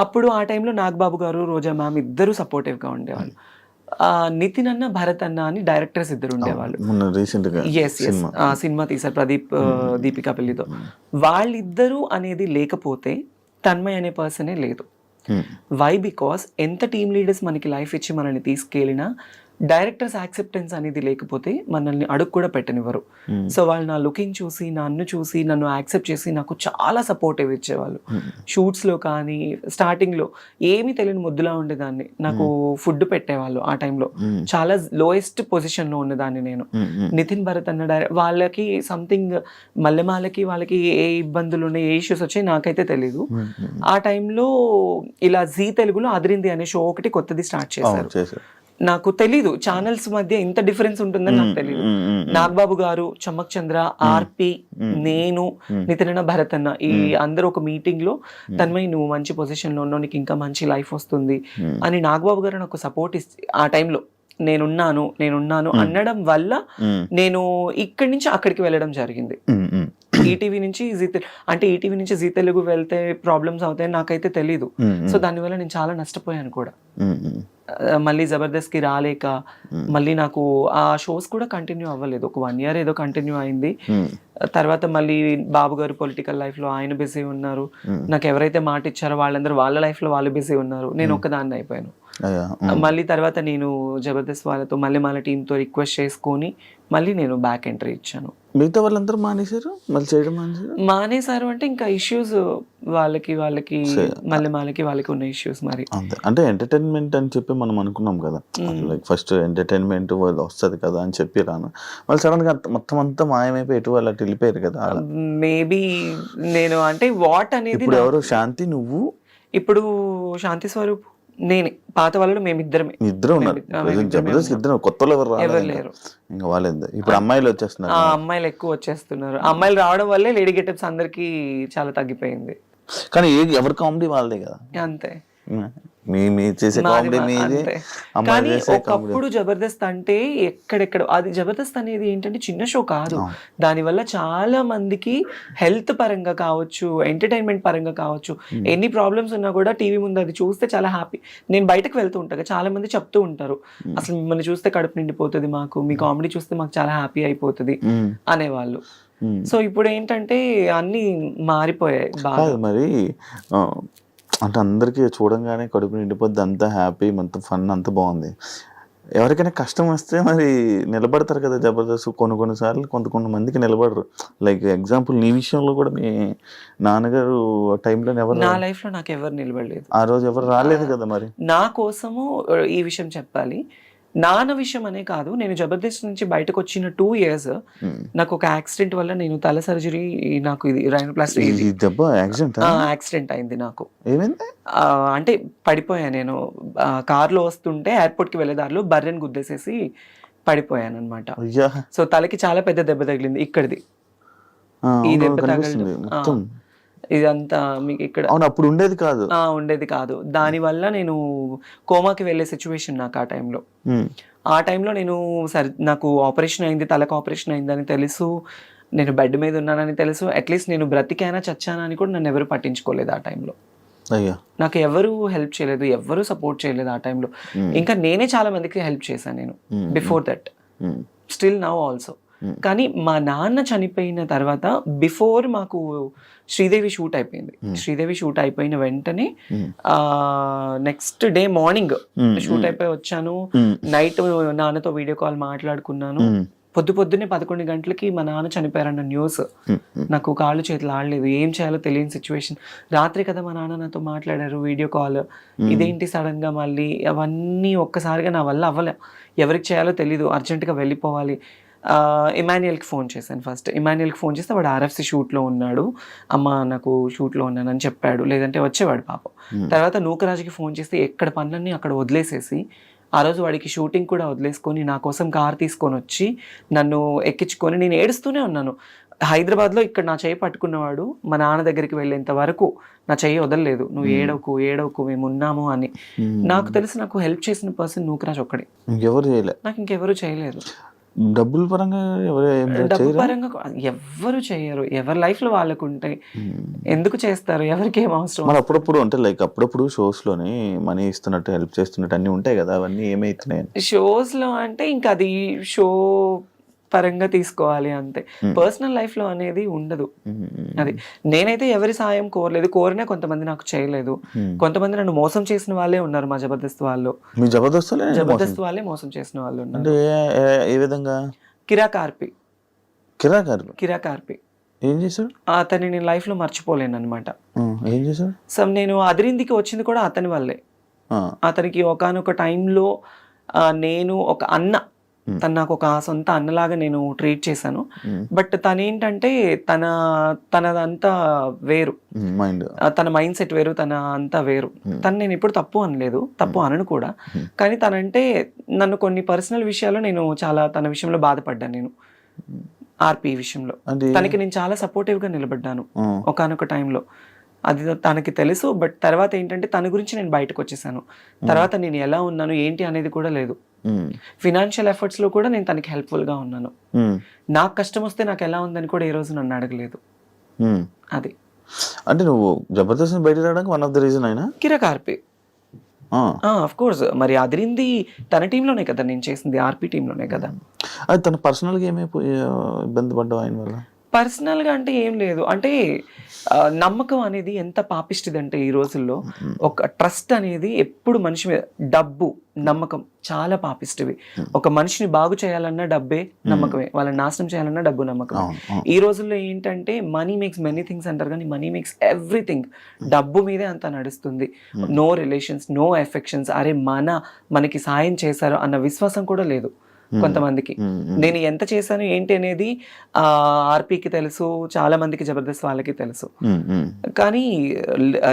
అప్పుడు ఆ టైంలో నాగబాబు గారు, రోజా మ్యామ్ ఇద్దరు సపోర్టివ్గా ఉండేవాళ్ళు. నితిన్ అన్న, భరత్ అన్న అని డైరెక్టర్స్ ఇద్దరు ఉండేవాళ్ళు. సినిమా తీశారు ప్రదీప్ దీపికా పెళ్లితో. వాళ్ళిద్దరూ అనేది లేకపోతే తన్మయ్ అనే పర్సనే లేదు. వై? బికాస్ ఎంత టీమ్ లీడర్స్ మనకి లైఫ్ ఇచ్చి మనల్ని తీసుకెళ్ళినా డైరెక్టర్స్ యాక్సెప్టెన్స్ అనేది లేకపోతే మనల్ని అడుగు కూడా పెట్టనివ్వరు. సో వాళ్ళు నా లుకింగ్ చూసి, నన్ను చూసి, నన్ను యాక్సెప్ట్ చేసి నాకు చాలా సపోర్టివ్ ఇచ్చేవాళ్ళు. షూట్స్లో కానీ స్టార్టింగ్లో ఏమీ తెలియని ముద్దులా ఉండేదాన్ని, నాకు ఫుడ్ పెట్టేవాళ్ళు. ఆ టైంలో చాలా లోయెస్ట్ పొజిషన్లో ఉండేదాన్ని నేను. నితిన్, భరత్ అన్న వాళ్ళకి సంథింగ్ మల్లెమాలకి వాళ్ళకి ఏ ఇబ్బందులు ఉన్నాయి, ఏ ఇష్యూస్ వచ్చాయి నాకైతే తెలీదు. ఆ టైంలో ఇలా జీ తెలుగులో అదిరింది అనే షో ఒకటి కొత్తది స్టార్ట్ చేశారు. నాకు తెలీదు ఛానల్స్ మధ్య ఇంత డిఫరెన్స్ ఉంటుందని నాకు తెలీదు. నాగబాబు గారు, చమ్మక్ చంద్ర, ఆర్పి, నేను, నితిన్, భరత్ అన్న ఈ అందరూ ఒక మీటింగ్ లో తన్మయ్ నువ్వు మంచి పొజిషన్ లో ఉన్నావు, నీకు ఇంకా మంచి లైఫ్ వస్తుంది అని నాగబాబు గారు నాకు సపోర్ట్ ఆ టైంలో నేనున్నాను అనడం వల్ల నేను ఇక్కడి నుంచి అక్కడికి వెళ్ళడం జరిగింది. ఈటీవీ నుంచి ఈటీవీ నుంచి జీ తెలుగు వెళ్తే ప్రాబ్లమ్స్ అవుతాయని నాకైతే తెలీదు. సో దానివల్ల నేను చాలా నష్టపోయాను కూడా. మళ్ళీ జబర్దస్త్ కి రాలేక మళ్ళీ నాకు ఆ షోస్ కూడా కంటిన్యూ అవ్వలేదు. ఒక 1 year ఏదో కంటిన్యూ అయింది. తర్వాత మళ్ళీ బాబు గారు పొలిటికల్ లైఫ్ లో ఆయన బిజీ ఉన్నారు, నాకు ఎవరైతే మాట ఇచ్చారో వాళ్ళందరూ వాళ్ళ లైఫ్ లో వాళ్ళు బిజీ ఉన్నారు, నేను ఒక్కదాన్ని అయిపోయాను. మళ్ళీ తర్వాత నేను జబర్దస్త్ వాళ్ళతో మళ్ళీ మన టీంతో రిక్వెస్ట్ చేసుకొని మళ్ళీ నేను బ్యాక్ ఎంట్రీ ఇచ్చాను. మిగతా వాళ్ళందరూ మానేశారు, మళ్ళీ చేయడం మానేశారు అంటే ఇంకా ఇష్యూస్ వాళ్ళకి వాళ్ళకి ఉన్న ఇష్యూస్. మరి అంటే ఎంటర్టైన్మెంట్ అని చెప్పి మనం అనుకున్నాం కదా, లైక్ ఫస్ట్ ఎంటర్టైన్మెంట్ వస్తుంది కదా అని చెప్పి రాను, మళ్ళీ సడన్ గా మొత్తం అంతా మాయమైపోయి ఎటు వాళ్ళు అటు వెళ్ళిపోయారు కదా. మేబీ నేను అంటే వాట్ అనేది ఇప్పుడు ఎవరు శాంతి, నువ్వు, ఇప్పుడు శాంతి స్వరూప్, నేనే. పాత వాళ్ళు మేమిద్దరమే. ఇద్దరు ఉన్నారు జబర్దస్త్, ఇద్దరు. కొత్త ఎవరు లేరు. ఇంకా వాళ్ళేంది ఇప్పుడు అమ్మాయిలు వచ్చేస్తున్నారు. అమ్మాయిలు ఎక్కువ వచ్చేస్తున్నారు. అమ్మాయిలు రావడం వల్లే లేడీ గెటప్స్ అందరికి చాలా తగ్గిపోయింది. కానీ ఎవరి కామెడీ వాళ్ళదే కదా. అంతే. కానీ ఒకప్పుడు జబర్దస్త్ అంటే ఎక్కడెక్కడ అది జబర్దస్త్ అనేది ఏంటంటే చిన్న షో కాదు. దానివల్ల చాలా మందికి హెల్త్ పరంగా కావచ్చు, ఎంటర్టైన్మెంట్ పరంగా కావచ్చు, ఎన్ని ప్రాబ్లమ్స్ ఉన్నా కూడా టీవీ ముందు అది చూస్తే చాలా హ్యాపీ. నేను బయటకు వెళ్తూ ఉంటాను, చాలా మంది చెప్తూ ఉంటారు అసలు మిమ్మల్ని చూస్తే కడుపు నిండిపోతుంది మాకు, మీ కామెడీ చూస్తే మాకు చాలా హ్యాపీ అయిపోతుంది అనేవాళ్ళు. సో ఇప్పుడు ఏంటంటే అన్ని మారిపోయాయి బాగా. మరి అంటే అందరికీ చూడంగానే కడుపు నిండిపోద్ది, అంతా హ్యాపీ, మొత్తం ఫన్ అంతా బాగుంది. ఎవరికైనా కష్టం వస్తే మరి నిలబడతారు కదా జబర్దస్త్. కొన్నిసార్లు కొంతమందికి నిలబడరు. లైక్ ఎగ్జాంపుల్ నీ విషయంలో కూడా మీ నాన్నగారు టైంలో ఎవరు, నా లైఫ్ లో నాకు ఎవరు నిలబడలేదు. ఆ రోజు ఎవరు రాలేదు కదా. మరి నా కోసము ఈ విషయం చెప్పాలి, నాన్న విషయం అనే కాదు, నేను జబర్దస్త్ నుంచి బయటకు వచ్చిన 2 years నాకు ఒక యాక్సిడెంట్ వల్ల నేను తల సర్జరీ, నాకు ఇది రైనోప్లాస్టీ ఈ దెబ్బ యాక్సిడెంట్ యాక్సిడెంట్ అయింది నాకు. ఏమైంది? అంటే పడిపోయా నేను, కార్లో వస్తుంటే ఎయిర్పోర్ట్కి వెళ్ళే దారిలో బర్రెని గుద్దేసేసి పడిపోయాను అనమాట. అయ్యా, సో తలకి చాలా పెద్ద దెబ్బ తగిలింది ఇక్కడిది, ఈ దెబ్బ తగలడం మొత్తం ఇదంతా మీకు ఇక్కడ అవును అప్పుడు ఉండేది కాదు. ఉండేది కాదు. దానివల్ల నేను కోమాకి వెళ్ళే సిచ్యువేషన్ నాకు ఆ టైంలో నేను సరే నాకు ఆపరేషన్ అయింది, తలకు ఆపరేషన్ అయిందని తెలుసు, నేను బెడ్ మీద ఉన్నానని తెలుసు, అట్లీస్ట్ నేను బ్రతికానా చచ్చానా అని కూడా నన్ను ఎవరు పట్టించుకోలేదు ఆ టైంలో. అయ్యా, నాకు ఎవరు హెల్ప్ చేయలేదు, ఎవరు సపోర్ట్ చేయలేదు ఆ టైంలో. ఇంకా నేనే చాలా మందికి హెల్ప్ చేశాను నేను before that, still now also. కానీ మా నాన్న చనిపోయిన తర్వాత బిఫోర్ మాకు శ్రీదేవి షూట్ అయిపోయింది. శ్రీదేవి షూట్ అయిపోయిన వెంటనే నెక్స్ట్ డే మార్నింగ్ షూట్ అయిపోయి వచ్చాను. నైట్ నాన్నతో వీడియో కాల్ మాట్లాడుకున్నాను. పొద్దున్నే 11 గంటలకి మా నాన్న చనిపోయారన్న న్యూస్. నాకు కాళ్ళు చేతులు ఆడలేదు, ఏం చేయాలో తెలియని సిచ్యువేషన్. రాత్రి కదా మా నాన్న నాతో మాట్లాడారు వీడియో కాల్. ఇదేంటి సడన్ గా మళ్ళీ అవన్నీ ఒక్కసారిగా నా వల్ల అవ్వలే. ఎవరికి చేయాలో తెలీదు, అర్జెంటుగా వెళ్ళిపోవాలి. ఇమాన్యుయల్కి ఫోన్ చేశాను ఫస్ట్. ఇమాన్యుయల్కి ఫోన్ చేస్తే వాడు RFC షూట్లో ఉన్నాడు, అమ్మ నాకు షూట్లో ఉన్నానని చెప్పాడు, లేదంటే వచ్చేవాడు పాపం. తర్వాత నూకరాజుకి ఫోన్ చేస్తే ఎక్కడ పనులన్నీ అక్కడ వదిలేసేసి, ఆ రోజు వాడికి షూటింగ్ కూడా వదిలేసుకొని నా కోసం కార్ తీసుకొని వచ్చి నన్ను ఎక్కించుకొని, నేను ఏడుస్తూనే ఉన్నాను. హైదరాబాద్లో ఇక్కడ నా చెయ్యి పట్టుకున్నవాడు మా నాన్న దగ్గరికి వెళ్ళేంత వరకు నా చెయ్యి వదలలేదు. నువ్వు ఏడవకు మేము ఉన్నాము అని. నాకు తెలిసి నాకు హెల్ప్ చేసిన పర్సన్ నూకరాజ్ ఒక్కడే, నాకు ఇంకెవరు చేయలేదు. డబ్బుల పరంగా డబ్బు పరంగా ఎవ్వరు చేయరు, ఎవరి లైఫ్ లో వాళ్ళకు ఉంటాయి, ఎందుకు చేస్తారు, ఎవరికి ఏం అవసరం. మరి అప్పుడప్పుడు అంటే లైక్ అప్పుడప్పుడు షోస్ లోని మనీ ఇస్తున్నట్టు హెల్ప్ చేస్తున్నట్టు అన్ని ఉంటాయి కదా, అవన్నీ ఏమైతున్నాయి షోస్ లో అంటే ఇంకా అది షో పరంగా తీసుకోవాలి అంతే. పర్సనల్ లైఫ్ లో అనేది ఉండదు. అది నేనైతే ఎవరి సాయం కోరలేదు, కోరినా కొంతమంది నాకు చేయలేదు. కొంతమంది నన్ను మోసం చేసిన వాళ్ళే ఉన్నారు మా జబర్దస్త్ వాళ్ళు. మీ జబర్దస్త్ వాళ్ళే మోసం చేసిన వాళ్ళు ఉన్నారు. అంటే ఏ విధంగా? కిరాకార్పి ఏం చేశాడు? అతన్ని నేను లైఫ్ లో మర్చిపోలేను అనమాట. ఏం చేశాడు? సో నేను అదిరిందికి వచ్చింది కూడా అతని వల్లే. అతనికి ఒకానొక టైంలో నేను ఒక అన్న, తను నాకు ఒక సొంత అన్నలాగా నేను ట్రీట్ చేశాను. బట్ తనేంటంటే తనదంతా వేరు, తన మైండ్ సెట్ వేరు, తన అంతా వేరు. తను నేను ఎప్పుడు తప్పు అనలేదు, తప్పు అనను కూడా. కానీ తనంటే నన్ను కొన్ని పర్సనల్ విషయాల్లో నేను చాలా తన విషయంలో బాధపడ్డాను. నేను ఆర్పి విషయంలో తనకి నేను చాలా సపోర్టివ్ గా నిలబడ్డాను ఒకానొక టైంలో. అది తనకి తెలుసు. బట్ తర్వాత ఏంటంటే తన గురించి నేను బయటకు వచ్చేసాను. తర్వాత నేను ఎలా ఉన్నాను ఏంటి అనేది కూడా లేదు. ఫినాన్షియల్ ఎఫర్ట్స్ లో కూడా నేను తనకి హెల్ప్ఫుల్ గా ఉన్నాను. నాకు కష్టం వస్తే నాకు ఎలా ఉందని కూడా ఏ రోజు నన్ను అడగలేదు. అది అంటే నువ్వు జబర్దస్త్ బయట రావడానికి వన్ ఆఫ్ ద రీజన్ అయినా కిరాకార్పి. ఆఫ్ కోర్స్, మరి అదిరింది తన టీంలోనే కదా నేను చేసింది, ఆర్పి టీంలోనే కదా. అది తన పర్సనల్ గా ఏమైపోయి ఇబ్బంది పడ్డావు ఆయన వల్ల? పర్సనల్ గా అంటే ఏం లేదు. అంటే నమ్మకం అనేది ఎంత పాపిష్టిది అంటే ఈ రోజుల్లో ఒక ట్రస్ట్ అనేది ఎప్పుడు మనిషి మీద, డబ్బు నమ్మకం చాలా పాపిష్టివి. ఒక మనిషిని బాగు చేయాలన్నా డబ్బే నమ్మకమే, వాళ్ళని నాశనం చేయాలన్నా డబ్బు నమ్మకమే. ఈ రోజుల్లో ఏంటంటే మనీ మేక్స్ మెనీ థింగ్స్ అంటారు, కానీ మనీ మేక్స్ ఎవ్రీథింగ్. డబ్బు మీదే అంత నడుస్తుంది. No relations, no affections. అరే మనకి సాయం చేశారు అన్న విశ్వాసం కూడా లేదు కొంతమందికి. నేను ఎంత చేశాను ఏంటి అనేది ఆర్పీకి తెలుసు, చాలా మందికి జబర్దస్త్ వాళ్ళకి తెలుసు. కానీ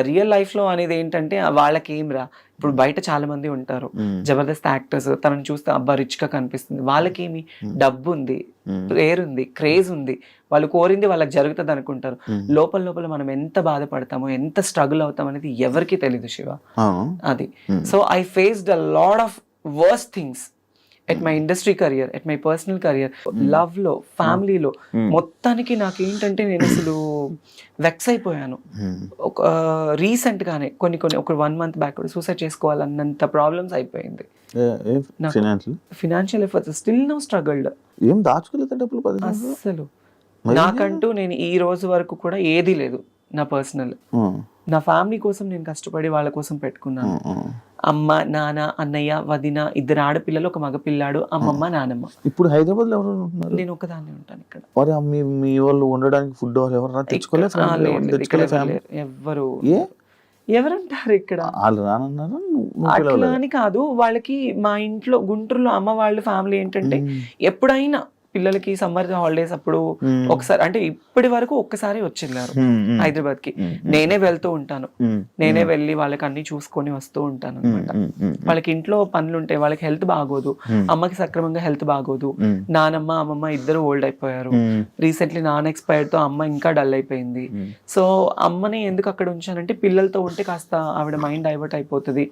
రియల్ లైఫ్ లో అనేది ఏంటంటే వాళ్ళకి ఏం రా, ఇప్పుడు బయట చాలా మంది ఉంటారు జబర్దస్త్ యాక్టర్స్, తనని చూస్తే అబ్బా రిచ్ గా కనిపిస్తుంది. వాళ్ళకేమి డబ్బు ఉంది, పేరు ఉంది, క్రేజ్ ఉంది, వాళ్ళు కోరింది వాళ్ళకి జరుగుతుంది అనుకుంటారు. లోపల మనం ఎంత బాధపడతామో, ఎంత స్ట్రగుల్ అవుతాం అనేది ఎవరికి తెలీదు శివ. అది so I faced a lot of verse things at my industry career, at my personal career, love లో, ఫ్యామిలీలో. మొత్తానికి నాకు ఏంటంటే నేను అసలు వెక్స్ అయిపోయాను. ఒక రీసెంట్ గానే కొన్ని ఒక 1 month బ్యాక్ సూసైడ్ చేసుకోవాలన్నంత ప్రాబ్లమ్స్ అయిపోయింది. Financial efforts still no struggled. ఏం దాచుకోలేదు అసలు. నాకంటూ నేను ఈ రోజు వరకు కూడా ఏది లేదు నా పర్సనల్. నా ఫ్యామిలీ కోసం నేను కష్టపడి వాళ్ళ కోసం పెట్టుకున్నాను. అమ్మ, నాన్న, అన్నయ్య, వదిన, 2 ఆడపిల్లలు, 1 మగపిల్లాడు, అమ్మమ్మ, నానమ్మ. ఇప్పుడు హైదరాబాద్ లో ఎవరు ఉంటున్నారు? నేను ఒకదాన్నే ఉంటాను ఇక్కడ. మీ వాళ్ళు ఉండడానికి ఫుడ్ ఎవరు తెచ్చుకోలేదు? ఎవ్వరు ఎవరంటారు ఇక్కడ? వాళ్ళు రానన్నారు, నువ్వు అట్లా పిలవలేదు. అని కాదు, వాళ్ళకి మా ఇంట్లో గుంటూరులో అమ్మ వాళ్ళ ఫ్యామిలీ ఏంటంటే ఎప్పుడైనా పిల్లలకి సమ్మర్ హాలిడేస్ అప్పుడు ఒకసారి, అంటే ఇప్పటి వరకు ఒక్కసారి వచ్చిన్నారు హైదరాబాద్ కి. నేనే వెళ్తూ ఉంటాను, నేనే వెళ్ళి వాళ్ళకి అన్ని చూసుకొని వస్తూ ఉంటాను అనమాట. వాళ్ళకి ఇంట్లో పనులు ఉంటాయి, వాళ్ళకి హెల్త్ బాగోదు, అమ్మకి సక్రమంగా హెల్త్ బాగోదు, నానమ్మ అమ్మమ్మ ఇద్దరు ఓల్డ్ అయిపోయారు. రీసెంట్లీ నాన్న ఎక్స్పైర్డ్ తో అమ్మ ఇంకా డల్ అయిపోయింది. సో అమ్మని ఎందుకు అక్కడ ఉంచానంటే పిల్లలతో ఉంటే కాస్త ఆవిడ మైండ్ డైవర్ట్ అయిపోతుంది,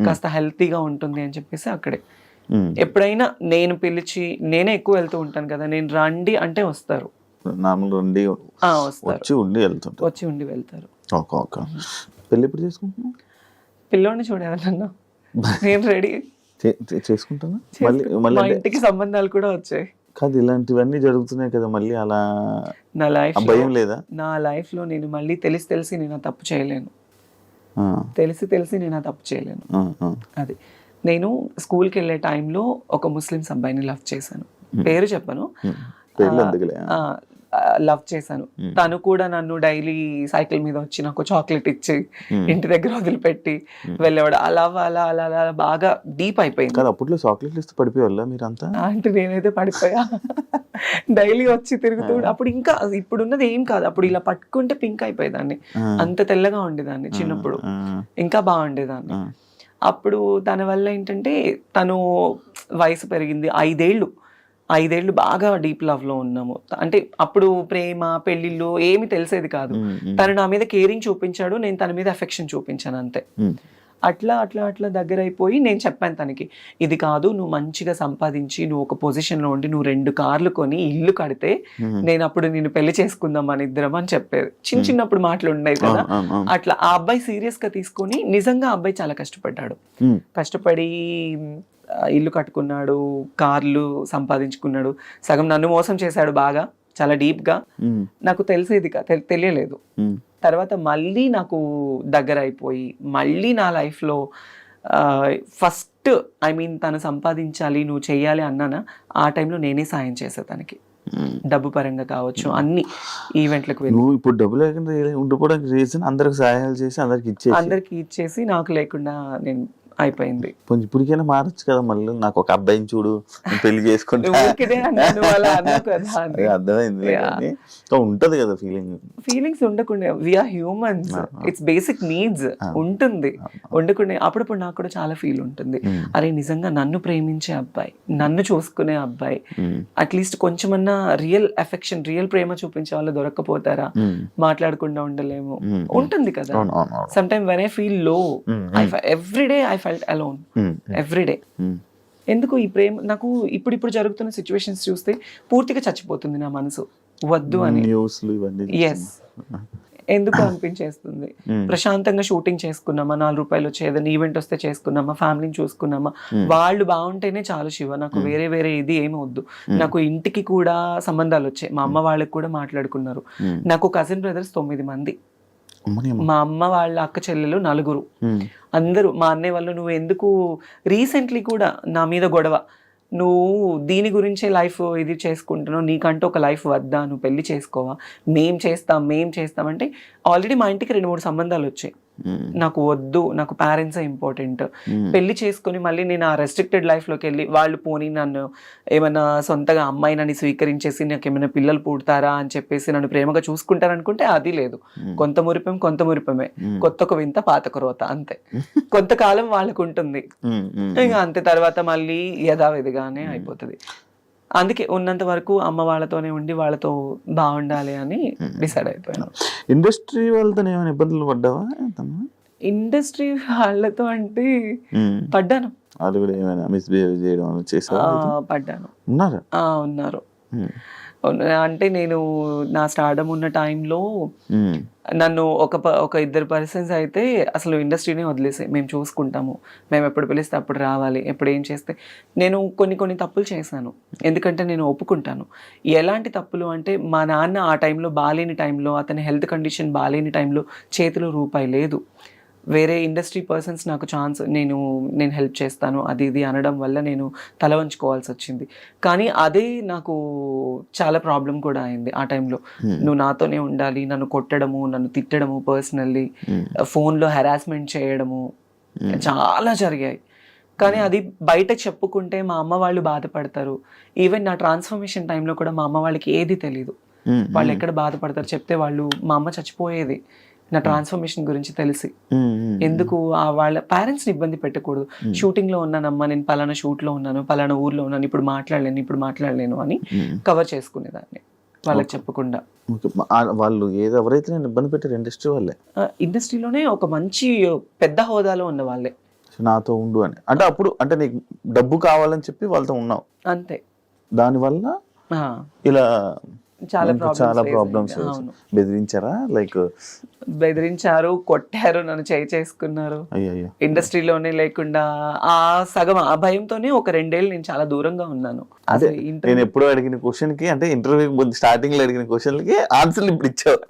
కాస్త హెల్తీగా ఉంటుంది అని చెప్పేసి అక్కడే. ఎప్పుడైనా నేను పిలిచి, నేనే ఎక్కువ వెళ్తూ ఉంటాను కదా, నేను రండి అంటే వస్తారు, నార్మల్ ఉండి వస్తారు, వచ్చి ఉండి వెళ్తుంటారు. వచ్చి ఉండి వెళ్తారు. Okay okay. పెళ్ళి ఎప్పుడు చేసుకుంటున్నావు? పిల్లోడిని చూడేవాళ్ళన్నా నేను రెడీ చేసుకుంటానా? మా ఇంటికి సంబంధాలు కూడా వచ్చాయి. కాదు, ఇలాంటివన్నీ జరుగుతున్నాయి కదా మళ్ళీ, అలా నా లైఫ్ భయం లేదా? నా లైఫ్ లో నేను మళ్ళీ తెలిసి నేను ఆ తప్పు చేయలేను, తెలిసి నేను ఆ తప్పు చేయలేను. అది నేను స్కూల్కి వెళ్ళే టైంలో ఒక ముస్లిమ్స్ అబ్బాయిని లవ్ చేశాను, పేరు చెప్పను, లవ్ చేశాను. తను కూడా నన్ను డైలీ సైకిల్ మీద వచ్చి నాకు చాక్లెట్ ఇచ్చి ఇంటి దగ్గర వదిలిపెట్టి వెళ్ళేవాడు. అలా అలా అలా అలా బాగా డీప్ అయిపోయింది. అప్పట్లో చాక్లెట్లు ఇస్తే పడిపోయేవాళ్ళ మీరంతా? అంటే నేనైతే పడిపోయా, డైలీ వచ్చి తిరుగుతూ. అప్పుడు ఇంకా ఇప్పుడున్నది ఏం కాదు, అప్పుడు ఇలా పట్టుకుంటే పింక్ అయిపోయేదాన్ని, అంత తెల్లగా ఉండేదాన్ని చిన్నప్పుడు, ఇంకా బాగుండేదాన్ని. అప్పుడు తన వల్ల ఏంటంటే తను వయసు పెరిగింది, 5 ఏళ్ళు బాగా డీప్ లవ్ లో ఉన్నాము. అంటే అప్పుడు ప్రేమ పెళ్లిళ్ళు ఏమి తెలిసేది కాదు. తను నా మీద కేరింగ్ చూపించాడు, నేను తన మీద అఫెక్షన్ చూపించాను అంతే. అట్లా అట్లా అట్లా దగ్గర అయిపోయి నేను చెప్పాను తనకి, ఇది కాదు, నువ్వు మంచిగా సంపాదించి నువ్వు ఒక పొజిషన్లో ఉండి నువ్వు 2 కార్లు కొని ఇల్లు కడితే నేను అప్పుడు నేను పెళ్లి చేసుకుందాం మన ఇద్దరం అని చెప్పేది. చిన్నప్పుడు మాటలు ఉండేవి కదా. అట్లా ఆ అబ్బాయి సీరియస్ గా తీసుకొని, నిజంగా ఆ అబ్బాయి చాలా కష్టపడ్డాడు, కష్టపడి ఇల్లు కట్టుకున్నాడు, కార్లు సంపాదించుకున్నాడు, సగం నన్ను మోసం చేశాడు బాగా, చాలా డీప్ గా. నాకు తెలిసేది తెలియలేదు. తర్వాత మళ్ళీ నాకు దగ్గర అయిపోయి, మళ్ళీ నా లైఫ్లో ఫస్ట్ తను సంపాదించాలి నువ్వు చెయ్యాలి అన్నానా, ఆ టైంలో నేనే సాయం చేసా తనకి, డబ్బు పరంగా కావచ్చు, అన్ని ఈవెంట్లకు వెళ్ళి. నువ్వు ఇప్పుడు డబ్బు లేకుండా ఉండిపోవడానికి రీజన్ అందరికి సహాయాలు చేసి అందరికి ఇచ్చేసి నాకు లేకుండా నేను అయిపోయింది. కొంచెం ఇప్పటికైనా మారచ్చు కదా, మళ్ళీ నాకు ఒక అబ్బాయిని చూడు, పెళ్లి చేసుకుంటే అర్థమైంది. ఉంటది కదా ఫీలింగ్స్ ఉండకుండా, we're humans, it's basic needs ఉంటుంది, ఉండకుండా అప్పుడప్పుడు నాకు కూడా చాలా ఫీల్ ఉంటుంది, అరే నిజంగా నన్ను ప్రేమించే అబ్బాయి, నన్ను చూసుకునే అబ్బాయి, అట్లీస్ట్ కొంచెమన్నా రియల్ అఫెక్షన్, రియల్ ప్రేమ చూపించే వాళ్ళు దొరక్కపోతారా, మాట్లాడకుండా ఉండలేము, ఉంటుంది కదా. Some time when I feel low, every day I felt alone every day. ఎందుకు ఈ ప్రేమ నాకు ఇప్పుడు జరుగుతున్న సిచ్యువేషన్స్ చూస్తే పూర్తిగా చచ్చిపోతుంది నా మనసు, వద్దు అని. ఎస్, ఎందుకు అనిపించేస్తుంది. ప్రశాంతంగా షూటింగ్ చేసుకున్నామా, 4 రూపాయలు వచ్చే ఏదైనా ఈవెంట్ వస్తే చేసుకున్నామా, ఫ్యామిలీని చూసుకున్నామా, వాళ్ళు బాగుంటేనే చాలు శివ, నాకు వేరే ఇది ఏమి వద్దు. నాకు ఇంటికి కూడా సంబంధాలు వచ్చాయి, మా అమ్మ వాళ్ళకి కూడా మాట్లాడుకున్నారు. నాకు కజిన్ బ్రదర్స్ 9 మంది, మా అమ్మ వాళ్ళ అక్క చెల్లెలు 4, అందరూ. మా అన్నయ్య వాళ్ళు, నువ్వు ఎందుకు రీసెంట్లీ కూడా నా మీద గొడవ, నువ్వు దీని గురించే లైఫ్ ఇది చేసుకుంటున్నావు, నీకంటూ ఒక లైఫ్ వద్దా, నువ్వు పెళ్లి చేసుకోవా, మేం చేస్తాం అంటే ఆల్రెడీ మా ఇంటికి 2-3 సంబంధాలు వచ్చాయి. నాకు వద్దు, నాకు పేరెంట్స్ ఇంపార్టెంట్. పెళ్లి చేసుకుని మళ్ళీ నేను ఆ రెస్ట్రిక్టెడ్ లైఫ్ లోకి వెళ్ళి, వాళ్ళు పోనీ నన్ను ఏమైనా సొంతగా అమ్మాయి నన్ను స్వీకరించేసి నాకు ఏమైనా పిల్లలు పుడతారా అని చెప్పేసి నన్ను ప్రేమగా చూసుకుంటారనుకుంటే అది లేదు. కొంత మురిపమే, కొత్త వింత పాత రోత, అంతే. కొంతకాలం వాళ్ళకు ఉంటుంది, ఇంకా అంతే, తర్వాత మళ్ళీ యథావిధిగానే అయిపోతుంది. అందుకే ఉన్నంత వరకు అమ్మ వాళ్ళతోనే ఉండి వాళ్ళతో బాగుండాలి అని డిసైడ్ అయిపోయాను. ఇండస్ట్రీ వాళ్ళతో ఏమైనా ఇబ్బందులు పడ్డావా? ఇండస్ట్రీ వాళ్ళతో అంటే పడ్డాను, వాళ్ళు కూడా ఏమైనా మిస్బిహేవ్ చేయడం చేశారా? పడ్డాను. ఉన్నారు. అంటే నేను నా స్టార్డమ్ ఉన్న టైంలో నన్ను ఒక 2 పర్సన్స్ అయితే అసలు ఇండస్ట్రీనే వదిలేసాయి, మేము చూసుకుంటాము, మేము ఎప్పుడు పిలిస్తే అప్పుడు రావాలి, ఎప్పుడు ఏం చేస్తే. నేను కొన్ని తప్పులు చేశాను, ఎందుకంటే నేను ఒప్పుకుంటాను. ఎలాంటి తప్పులు అంటే, మా నాన్న ఆ టైంలో బాగాలేని టైంలో, అతని హెల్త్ కండిషన్ బాగాలేని టైంలో చేతిలో రూపాయి లేదు, వేరే ఇండస్ట్రీ పర్సన్స్ నాకు ఛాన్స్ నేను హెల్ప్ చేస్తాను అది ఇది అనడం వల్ల నేను తల వంచుకోవాల్సి వచ్చింది. కానీ అదే నాకు చాలా ప్రాబ్లం కూడా అయింది ఆ టైంలో. నువ్వు నాతోనే ఉండాలి, నన్ను కొట్టడము, నన్ను తిట్టడము, పర్సనల్లీ ఫోన్లో హెరాస్మెంట్ చేయడము చాలా జరిగాయి. కానీ అది బయట చెప్పుకుంటే మా అమ్మ వాళ్ళు బాధపడతారు. ఈవెన్ నా ట్రాన్స్ఫర్మేషన్ టైంలో కూడా మా అమ్మ వాళ్ళకి ఏది తెలీదు. వాళ్ళు ఎక్కడ బాధపడతారు చెప్తే, వాళ్ళు మా అమ్మ చచ్చిపోయేది నా ట్రాన్స్ఫర్మేషన్ గురించి తెలిసి. ఎందుకు వాళ్ళ పేరెంట్స్ని ఇబ్బంది పెట్టకూడదు. షూటింగ్లో ఉన్నానమ్మా, నేను పలానా షూట్లో ఉన్నాను, పలానా ఊర్లో ఉన్నాను, ఇప్పుడు మాట్లాడలేను అని కవర్ చేసుకునేదాన్ని వాళ్ళకి చెప్పకుండా. వాళ్ళు ఎవరైతే నేను ఇబ్బంది పెట్టారు ఇండస్ట్రీ వాళ్ళే, ఇండస్ట్రీలోనే ఒక మంచి పెద్ద హోదాలో ఉన్న వాళ్ళే నాతో ఉండు అని. అంటే అప్పుడు అంటే నీకు డబ్బు కావాలని చెప్పి వాళ్ళతో ఉన్నావు అంతే. దానివల్ల ఇలా చాలా ప్రాబ్లమ్స్. బెదిరించారా? లైక్ బెదిరించారు, కొట్టారు, నన్ను చేసుకున్నారు. ఇండస్ట్రీలోనే లేకుండా ఆ సగం ఆ భయంతోనే ఒక 2 ఏళ్ళు నేను చాలా దూరంగా ఉన్నాను. అదే నేను ఎప్పుడో అడిగిన క్వశ్చన్ కి, అంటే ఇంటర్వ్యూ స్టార్టింగ్ లో అడిగిన క్వశ్చన్లకి ఆన్సర్లు ఇప్పుడు ఇచ్చావు.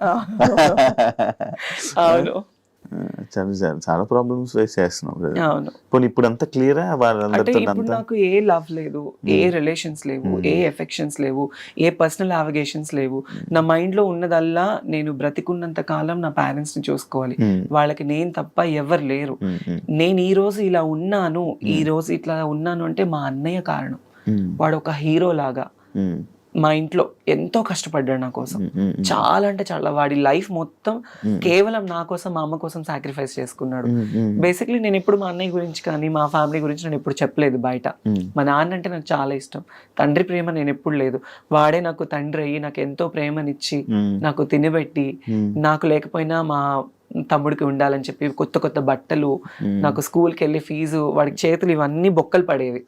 అవును, చాలా ప్రాబ్లమ్స్ ఫేస్ చేస్తున్నావు. అవును. పోనీ ఇప్పుడు అంతా క్లియరా? అంటే ఇప్పుడు నాకు ఏ లవ్ లేదు, ఏ రిలేషన్స్ లేవు, ఏ ఎఫెక్షన్స్ లేవు, ఏ పర్సనల్ అలిగేషన్స్ లేవు. నా మైండ్ లో ఉన్నదల్లా నేను బ్రతికున్నంత కాలం నా పేరెంట్స్ ని చూసుకోవాలి, వాళ్ళకి నేను తప్ప ఎవరు లేరు. నేను ఈ రోజు ఇలా ఉన్నాను, ఈ రోజు ఇట్లా ఉన్నాను అంటే మా అన్నయ్య కారణం. వాడు ఒక హీరో లాగా మా ఇంట్లో ఎంతో కష్టపడ్డాడు నా కోసం. చాలా అంటే చాలా, వాడి లైఫ్ మొత్తం కేవలం నా కోసం, మా అమ్మ కోసం సాక్రిఫైస్ చేసుకున్నాడు. బేసిక్లీ నేను ఎప్పుడు మా అన్నయ్య గురించి కానీ మా ఫ్యామిలీ గురించి నేను ఎప్పుడు చెప్పలేదు బయట. మా నాన్న అంటే నాకు చాలా ఇష్టం. తండ్రి ప్రేమ నేను ఎప్పుడు లేదు. వాడే నాకు తండ్రి అయ్యి నాకు ఎంతో ప్రేమనిచ్చి నాకు తినబెట్టి, నాకు లేకపోయినా మా తమ్ముడికి ఉండాలని చెప్పి కొత్త కొత్త బట్టలు, నాకు స్కూల్కి వెళ్ళి ఫీజు, వాడికి చేతులు ఇవన్నీ బొక్కలు పడేవి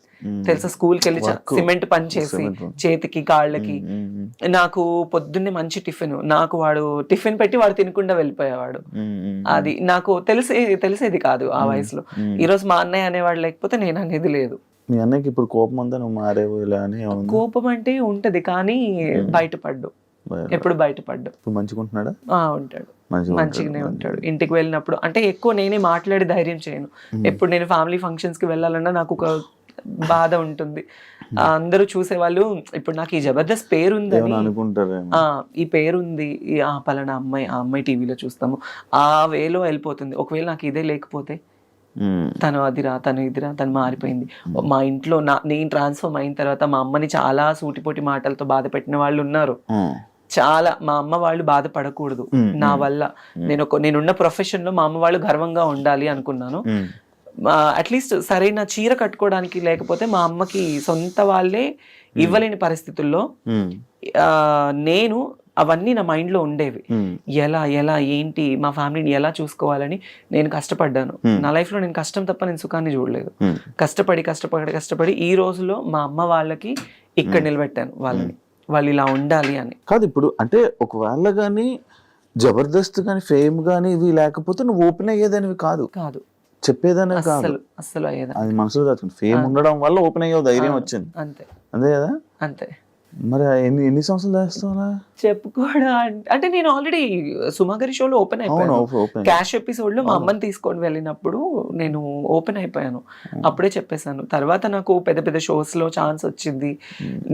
తెలుసా. స్కూల్కి వెళ్ళి సిమెంట్ పని చేసి చేతికి కాళ్ళకి, నాకు పొద్దున్నే మంచి టిఫిన్, నాకు వాడు టిఫిన్ పెట్టి వాడు తినకుండా వెళ్ళిపోయేవాడు. అది నాకు తెలిసేది కాదు ఆ వయసులో. ఈరోజు మా అన్నయ్య అనేవాడు లేకపోతే నేను అనేది లేదు. మీ అన్నయ్యకి ఇప్పుడు కోపం అంతా నువ్వు మారేవో ఇలా అని? కోపం అంటే ఉంటది కానీ బయటపడ్డు, ఎప్పుడు బయటపడ్డు. మంచిగుంటున్నాడా? ఉంటాడు, మంచిగానే ఉంటాడు. ఇంటికి వెళ్ళినప్పుడు అంటే ఎక్కువ నేనే మాట్లాడి ధైర్యం చేయను. ఎప్పుడు నేను ఫ్యామిలీ ఫంక్షన్స్ కి వెళ్ళాలన్నా నాకు ఒక బాధ ఉంటుంది. అందరూ చూసేవాళ్ళు ఇప్పుడు నాకు ఈ జబర్దస్త్ పేరుందని అనుకుంటారు, ఈ పేరుంది, ఆ పలానా అమ్మాయి, ఆ అమ్మాయి టీవీలో చూస్తాము, ఆ వేలో వెళ్ళిపోతుంది. ఒకవేళ నాకు ఇదే లేకపోతే తను అదిరా, తను ఇదిరా, తను మారిపోయింది. మా ఇంట్లో నేను ట్రాన్స్ఫర్మ్ అయిన తర్వాత మా అమ్మని చాలా సూటిపోటి మాటలతో బాధ పెట్టిన వాళ్ళు ఉన్నారు. చాలా, మా అమ్మ వాళ్ళు బాధపడకూడదు నా వల్ల. నేనున్న ప్రొఫెషన్ లో మా అమ్మ వాళ్ళు గర్వంగా ఉండాలి అనుకున్నాను. అట్లీస్ట్ సరైన చీర కట్టుకోవడానికి లేకపోతే మా అమ్మకి సొంత వాళ్ళే ఇవ్వలేని పరిస్థితుల్లో నేను అవన్నీ నా మైండ్ లో ఉండేవి. ఎలా ఏంటి మా ఫ్యామిలీని ఎలా చూసుకోవాలని నేను కష్టపడ్డాను. నా లైఫ్ లో నేను కష్టం తప్ప నేను సుఖాన్ని చూడలేదు. కష్టపడి ఈ రోజులో మా అమ్మ వాళ్ళకి ఇక్కడ నిలబెట్టాను వాళ్ళని, వాళ్ళు ఇలా ఉండాలి అని. కాదు ఇప్పుడు అంటే ఒకవేళ కానీ జబర్దస్త్ కానీ ఫేమ్ కానీ ఇవి లేకపోతే నువ్వు ఓపెన్ అయ్యేదానివి కాదు, చెప్పేదానివి కాదు, అస్సలు అయ్యేదా. అది మనసులో దాచుకుంది. ఫేమ్ ఉండడం వల్ల ఓపెన్ అయ్యే ధైర్యం వచ్చింది, అంతే కదా. అంతే. మరి ఎన్ని సంవత్సరాలు చేస్తావా చెప్పుకోవడం అంటే నేను ఆల్రెడీ సుమాగరి షోలో ఓపెన్ అయిపోయాను. క్యాష్ ఎపిసోడ్ లో మా అమ్మని తీసుకొని వెళ్ళినప్పుడు నేను ఓపెన్ అయిపోయాను. అప్పుడే చెప్పేశాను. తర్వాత నాకు పెద్ద పెద్ద షోస్ లో ఛాన్స్ వచ్చింది,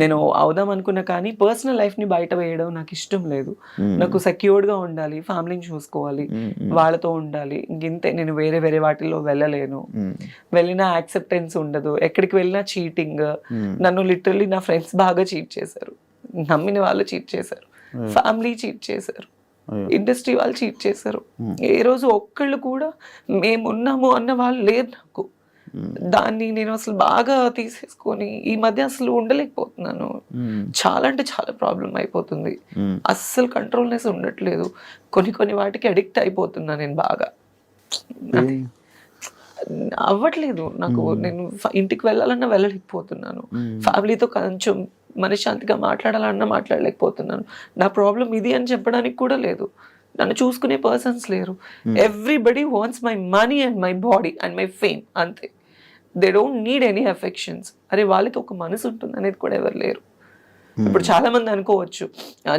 నేను అవుదాం అనుకున్నా. కానీ పర్సనల్ లైఫ్ ని బయట వేయడం నాకు ఇష్టం లేదు. నాకు సెక్యూర్డ్ గా ఉండాలి, ఫ్యామిలీని చూసుకోవాలి, వాళ్ళతో ఉండాలి. ఇంతే, నేను వేరే వాటిల్లో వెళ్ళలేను. వెళ్ళినా యాక్సెప్టెన్స్ ఉండదు, ఎక్కడికి వెళ్ళినా చీటింగ్. నన్ను లిటరల్లీ నా ఫ్రెండ్స్ బాగా చీట్ చేశారు, నమ్మిన వాళ్ళు చీట్ చేశారు, ఫ్యామిలీ చీట్ చేశారు, ఇండస్ట్రీ వాళ్ళు చీట్ చేశారు. ఏ రోజు ఒక్కళ్ళు కూడా మేమున్నాము అన్న వాళ్ళు లేరు నాకు. దాన్ని నేను అసలు బాగా తీసేసుకొని ఈ మధ్య అసలు ఉండలేకపోతున్నాను. చాలా అంటే చాలా ప్రాబ్లం అయిపోతుంది. అస్సలు కంట్రోల్నెస్ ఉండట్లేదు. కొన్ని వాటికి అడిక్ట్ అయిపోతున్నా నేను బాగా. అవ్వట్లేదు నాకు. నేను ఇంటికి వెళ్ళాలన్నా వెళ్ళలేకపోతున్నాను, ఫ్యామిలీతో కొంచెం మనశ్శాంతిగా మాట్లాడాలన్నా మాట్లాడలేకపోతున్నాను. నా ప్రాబ్లం ఇది అని చెప్పడానికి కూడా లేదు. నన్ను చూసుకునే పర్సన్స్ లేరు. Everybody wants my money and my body and my fame, అంతే. They don't need any affections. అరే వాళ్ళకి ఒక మనసు ఉంటుంది అనేది కూడా ఎవరు లేరు. ఇప్పుడు చాలా మంది అనుకోవచ్చు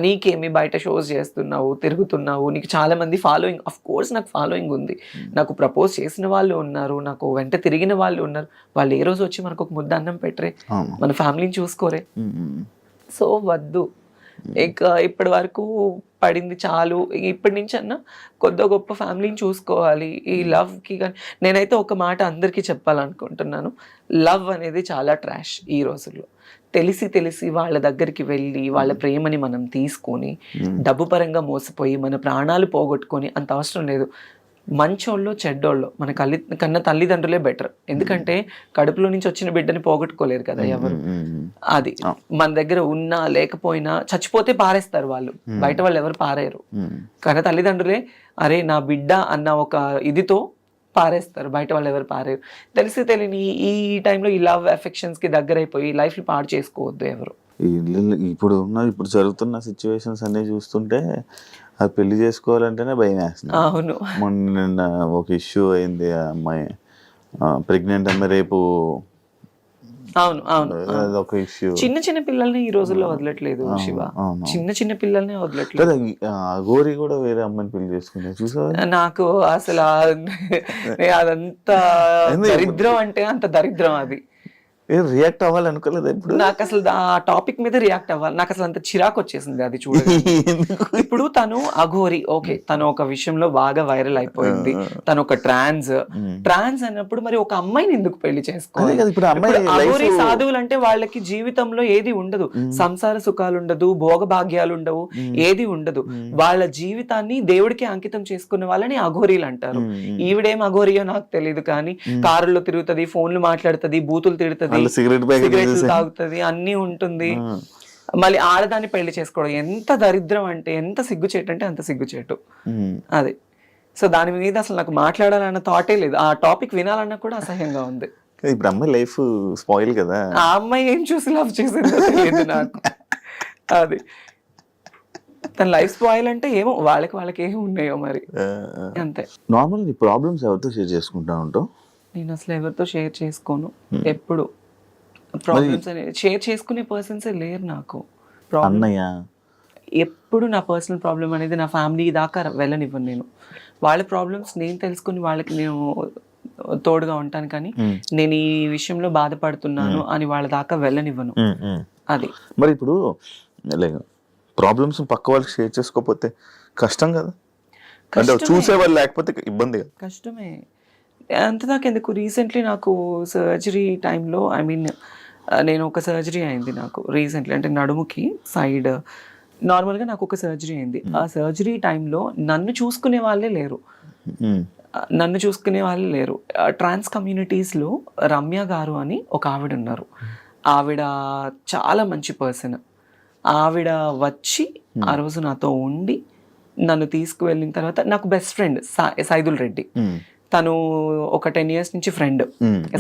నీకేమి బయట షోస్ చేస్తున్నావు, తిరుగుతున్నావు, నీకు చాలా మంది ఫాలోయింగ్. అఫ్ కోర్స్ నాకు ఫాలోయింగ్ ఉంది, నాకు ప్రపోజ్ చేసిన వాళ్ళు ఉన్నారు, నాకు వెంట తిరిగిన వాళ్ళు ఉన్నారు. వాళ్ళు ఏ రోజు వచ్చి మనకు ఒక ముద్ద అన్నం పెట్టరే, మన ఫ్యామిలీని చూసుకోరే. సో వద్దు, ఇక ఇప్పటి వరకు పడింది చాలు. ఇప్పటి నుంచి అన్నా కొద్ది గొప్ప ఫ్యామిలీని చూసుకోవాలి. ఈ లవ్కి కానీ నేనైతే ఒక మాట అందరికీ చెప్పాలనుకుంటున్నాను, లవ్ అనేది చాలా ట్రాష్ ఈ రోజుల్లో. తెలిసి వాళ్ళ దగ్గరికి వెళ్ళి వాళ్ళ ప్రేమని మనం తీసుకొని డబ్బు పరంగా మోసపోయి మన ప్రాణాలు పోగొట్టుకొని అంత అవసరం లేదు. మంచోళ్ళు చెడ్డోళ్ళు మన కన్నా తల్లిదండ్రులే బెటర్. ఎందుకంటే కడుపులో నుంచి వచ్చిన బిడ్డని పోగొట్టుకోలేరు కదా ఎవరు. అది మన దగ్గర ఉన్నా లేకపోయినా చచ్చిపోతే పారేస్తారు వాళ్ళు, బయట వాళ్ళు ఎవరు పారేయరు. కానీ తల్లిదండ్రులే అరే నా బిడ్డ అన్న ఒక ఇదితో పారేస్తారు, బయట వాళ్ళు ఎవరు పారేరు. తెలియని ఈ టైంలో ఈ లవ్ ఎఫెక్షన్స్ కి దగ్గర అయిపోయి లైఫ్ ని పాడు చేసుకోవద్దు ఎవరు. ఇప్పుడు జరుగుతున్న సిచ్యువేషన్స్ అన్ని చూస్తుంటే అది పెళ్లి చేసుకోవాలంటేనే భయం వేస్తుంది. అవును, మొన్న ఒక ఇష్యూ అయింది, ఆ అమ్మాయి ప్రెగ్నెంట్ అమ్మాయి రేపు. అవును అవును, ఒక ఇష్యూ. చిన్న పిల్లల్ని ఈ రోజుల్లో వదలట్లేదు శివ, చిన్న పిల్లల్ని వదలట్లేదు. గోరి కూడా వేరే అమ్మాయిని పెళ్లి చేసుకున్నా చూసా. నాకు అసలు అదంతా దరిద్రం అంటే అంత దరిద్రం. అది రియాక్ట్ అవ్వాలనుకోలేదు ఇప్పుడు. నాకు అసలు ఆ టాపిక్ మీద రియాక్ట్ అవ్వాలి, నాకు అసలు అంత చిరాకు వచ్చేసింది అది చూడండి. ఇప్పుడు తను అఘోరి, ఓకే, తను ఒక విషయంలో బాగా వైరల్ అయిపోయింది, తను ఒక ట్రాన్స్ అన్నప్పుడు మరి ఒక అమ్మాయిని ఎందుకు పెళ్లి చేసుకోవాలి? అఘోరి సాధువులు అంటే వాళ్ళకి జీవితంలో ఏది ఉండదు, సంసార సుఖాలు ఉండదు, భోగభాగ్యాలు ఉండవు, ఏది ఉండదు. వాళ్ళ జీవితాన్ని దేవుడికి అంకితం చేసుకునే వాళ్ళని అఘోరీలు అంటారు. ఈవిడేం అఘోరియో నాకు తెలియదు, కానీ కారులో తిరుగుతుంది, ఫోన్లు మాట్లాడుతుంది, బూతులు తిడుతుంది, సిగరెట్లు తాగుతుంది, అన్ని ఉంటుంది. మళ్ళీ ఆడదాన్ని పెళ్లి చేసుకోవడం ఎంత దరిద్రం అంటే, ఎంత సిగ్గుచేటు అంటే అంత సిగ్గుచేటు అది. సో దాని మీద అసలు నాకు మాట్లాడాలన్న థాటే లేదు, ఆ టాపిక్ వినాలన్నా కూడా అసహ్యంగా ఉంది. ఇప్పుడు అమ్మాయి లైఫ్ స్పాయిల్ కదా. ఆ అమ్మాయి ఏం చూసి లవ్ చేసిందో తెలియదు నాకు. అది తన లైఫ్ స్పాయిల్ అంటే ఏమో వాళ్ళకి ఏమి ఉన్నాయో మరి, అంతే. నార్మల్ నీ ప్రాబ్లమ్స్ ఎవరితో షేర్ చేసుకుంటా ఉంటావు? నేను అసలు ఎవరితో షేర్ చేసుకోను. ఎప్పుడు ప్రాబ్లమ్స్ అనేది షేర్ చేసుకునే పర్సన్సే లేరు నాకు. అన్నయ్య ఎప్పుడు నా పర్సనల్ ప్రాబ్లం అనేది నా ఫ్యామిలీ దాకా వెళ్ళనివ్వను నేను. వాళ్ళ ప్రాబ్లమ్స్ నేను తెలుసుకుని వాళ్ళకి నేను తోడుగా ఉంటాను, కానీ నేను ఈ విషయంలో బాధపడుతున్నాను అని వాళ్ళ దాకా వెళ్ళనివ్వను. అది మరి ఇప్పుడు ప్రాబ్లమ్స్ పక్క వాళ్ళకి షేర్ చేసుకోకపోతే కష్టం కదా, అంటే చూసేవాళ్ళు లేకపోతే ఇబ్బంది. కష్టమే, అంతదాకా ఎందుకు. రీసెంట్లీ నాకు సర్జరీ టైంలో, నేను ఒక సర్జరీ అయింది నాకు రీసెంట్లీ, అంటే నడుముకి సైడ్ నార్మల్గా నాకు ఒక సర్జరీ అయింది. ఆ సర్జరీ టైంలో నన్ను చూసుకునే వాళ్ళే లేరు. ట్రాన్స్ కమ్యూనిటీస్లో రమ్య గారు అని ఒక ఆవిడ ఉన్నారు. ఆవిడ చాలా మంచి పర్సన్. ఆవిడ వచ్చి ఆ రోజు నాతో ఉండి నన్ను తీసుకువెళ్ళిన తర్వాత, నాకు బెస్ట్ ఫ్రెండ్ సైదుల్ రెడ్డి, తను ఒక 10 years నుంచి ఫ్రెండ్,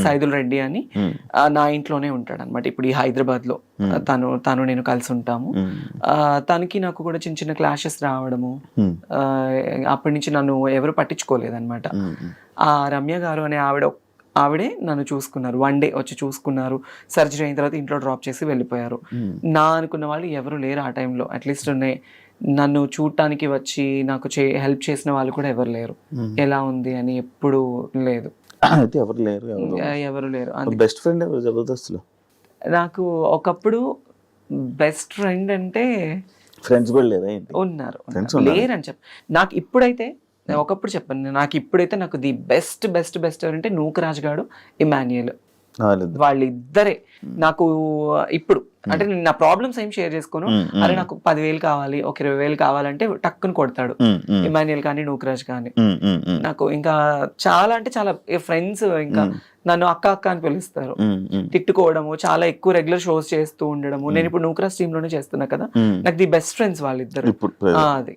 సైదుల్ రెడ్డి అని, నా ఇంట్లోనే ఉంటాడు అనమాట. ఇప్పుడు ఈ హైదరాబాద్ లో తను నేను కలిసి ఉంటాము. తనకి నాకు కూడా చిన్న క్లాషెస్ రావడము, అప్పటి నుంచి నన్ను ఎవరు పట్టించుకోలేదన్నమాట. ఆ రమ్య గారు అనే ఆవిడే నన్ను చూసుకున్నారు. 1 day వచ్చి చూసుకున్నారు. సర్జరీ అయిన తర్వాత ఇంట్లో డ్రాప్ చేసి వెళ్ళిపోయారు. నా అనుకున్న వాళ్ళు ఎవరు లేరు ఆ టైంలో. అట్లీస్ట్ నన్ను చూడటానికి వచ్చి నాకు హెల్ప్ చేసిన వాళ్ళు కూడా ఎవరు లేరు. ఎలా ఉంది అని ఎప్పుడు లేదు, ఎవరు లేరు. బెస్ట్ ఫ్రెండ్ జబర్దస్త్ లో నాకు ఒకప్పుడు బెస్ట్ ఫ్రెండ్ అంటే ఫ్రెండ్స్ కూడా లేదా? ఉన్నారు, లేరని చెప్పి. నాకు ఇప్పుడైతే, ఒకప్పుడు చెప్పాను, నాకు ఇప్పుడైతే నాకు ది బెస్ట్ ఎవరంటే నూకరాజ్ గాడు, ఇమాన్యుయల్, వాళ్ళిద్దరే నాకు ఇప్పుడు. అంటే నేను నా ప్రాబ్లమ్స్ ఏం షేర్ చేసుకోను. అరే నాకు 10,000 కావాలి, ఒక 20,000 కావాలంటే టక్కుని కొడతాడు ఇమాన్యుయల్ కానీ నూకరాజ్ కానీ. నాకు ఇంకా చాలా అంటే చాలా ఫ్రెండ్స్, ఇంకా నన్ను అక్క అని పిలుస్తారు. తిట్టుకోవడము, చాలా ఎక్కువ రెగ్యులర్ షోస్ చేస్తూ ఉండడము. నేను ఇప్పుడు నూకరాజ్ టీమ్ లోనే చేస్తున్నా కదా, నాకు ది బెస్ట్ ఫ్రెండ్స్ వాళ్ళిద్దరు. అది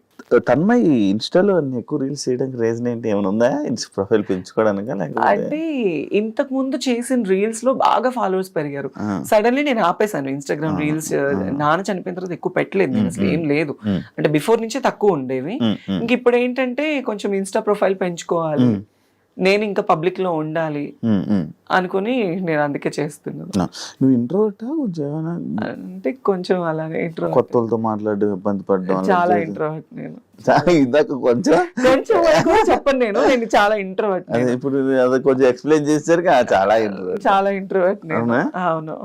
తన్మయ్ ఇన్స్టాలో ఎక్కువ రీల్స్ చేయడానికి రీజన్ ఏంటి? ఏమైనా ఉందా ప్రొఫైల్ పెంచుకోవడానికి? అంటే ఇంతకు ముందు చేసిన రీల్స్ లో బాగా ఫాలోవర్స్ పెరిగారు. సడన్లీ నేను ఆపేసాను ఇన్స్టాగ్రామ్ రీల్స్. నాన్న చనిపోయిన తర్వాత ఎక్కువ పెట్టలేదు నేను, అసలు ఏం లేదు. అంటే బిఫోర్ నుంచే తక్కువ ఉండేవి. ఇంక ఇప్పుడు ఏంటంటే కొంచెం ఇన్స్టా ప్రొఫైల్ పెంచుకోవాలి నేను ఇంకా పబ్లిక్ లో ఉండాలి అనుకుని నేను అందుకే చేస్తున్నాను. నువ్వు ఇంట్రోవర్టా కొంచెం ఏమైనా అంటే కొంచెం అలాగే ఇంట్రో, కొత్త వాళ్ళతో మాట్లాడడం ఇబ్బంది పడడం చాలా ఇంట్రోవర్ట్ నేను. ఇందాక కొంచెం కొంచెం ఎక్కువ చెప్పను నేను చాలా ఇంట్రోవర్ట్. అదే ఇప్పుడు అది కొంచెం ఎక్స్ప్లెయిన్ చేశారు చాలా introvert. చాలా ఇంట్రోవర్ట్ నేను. అవునా? అవును,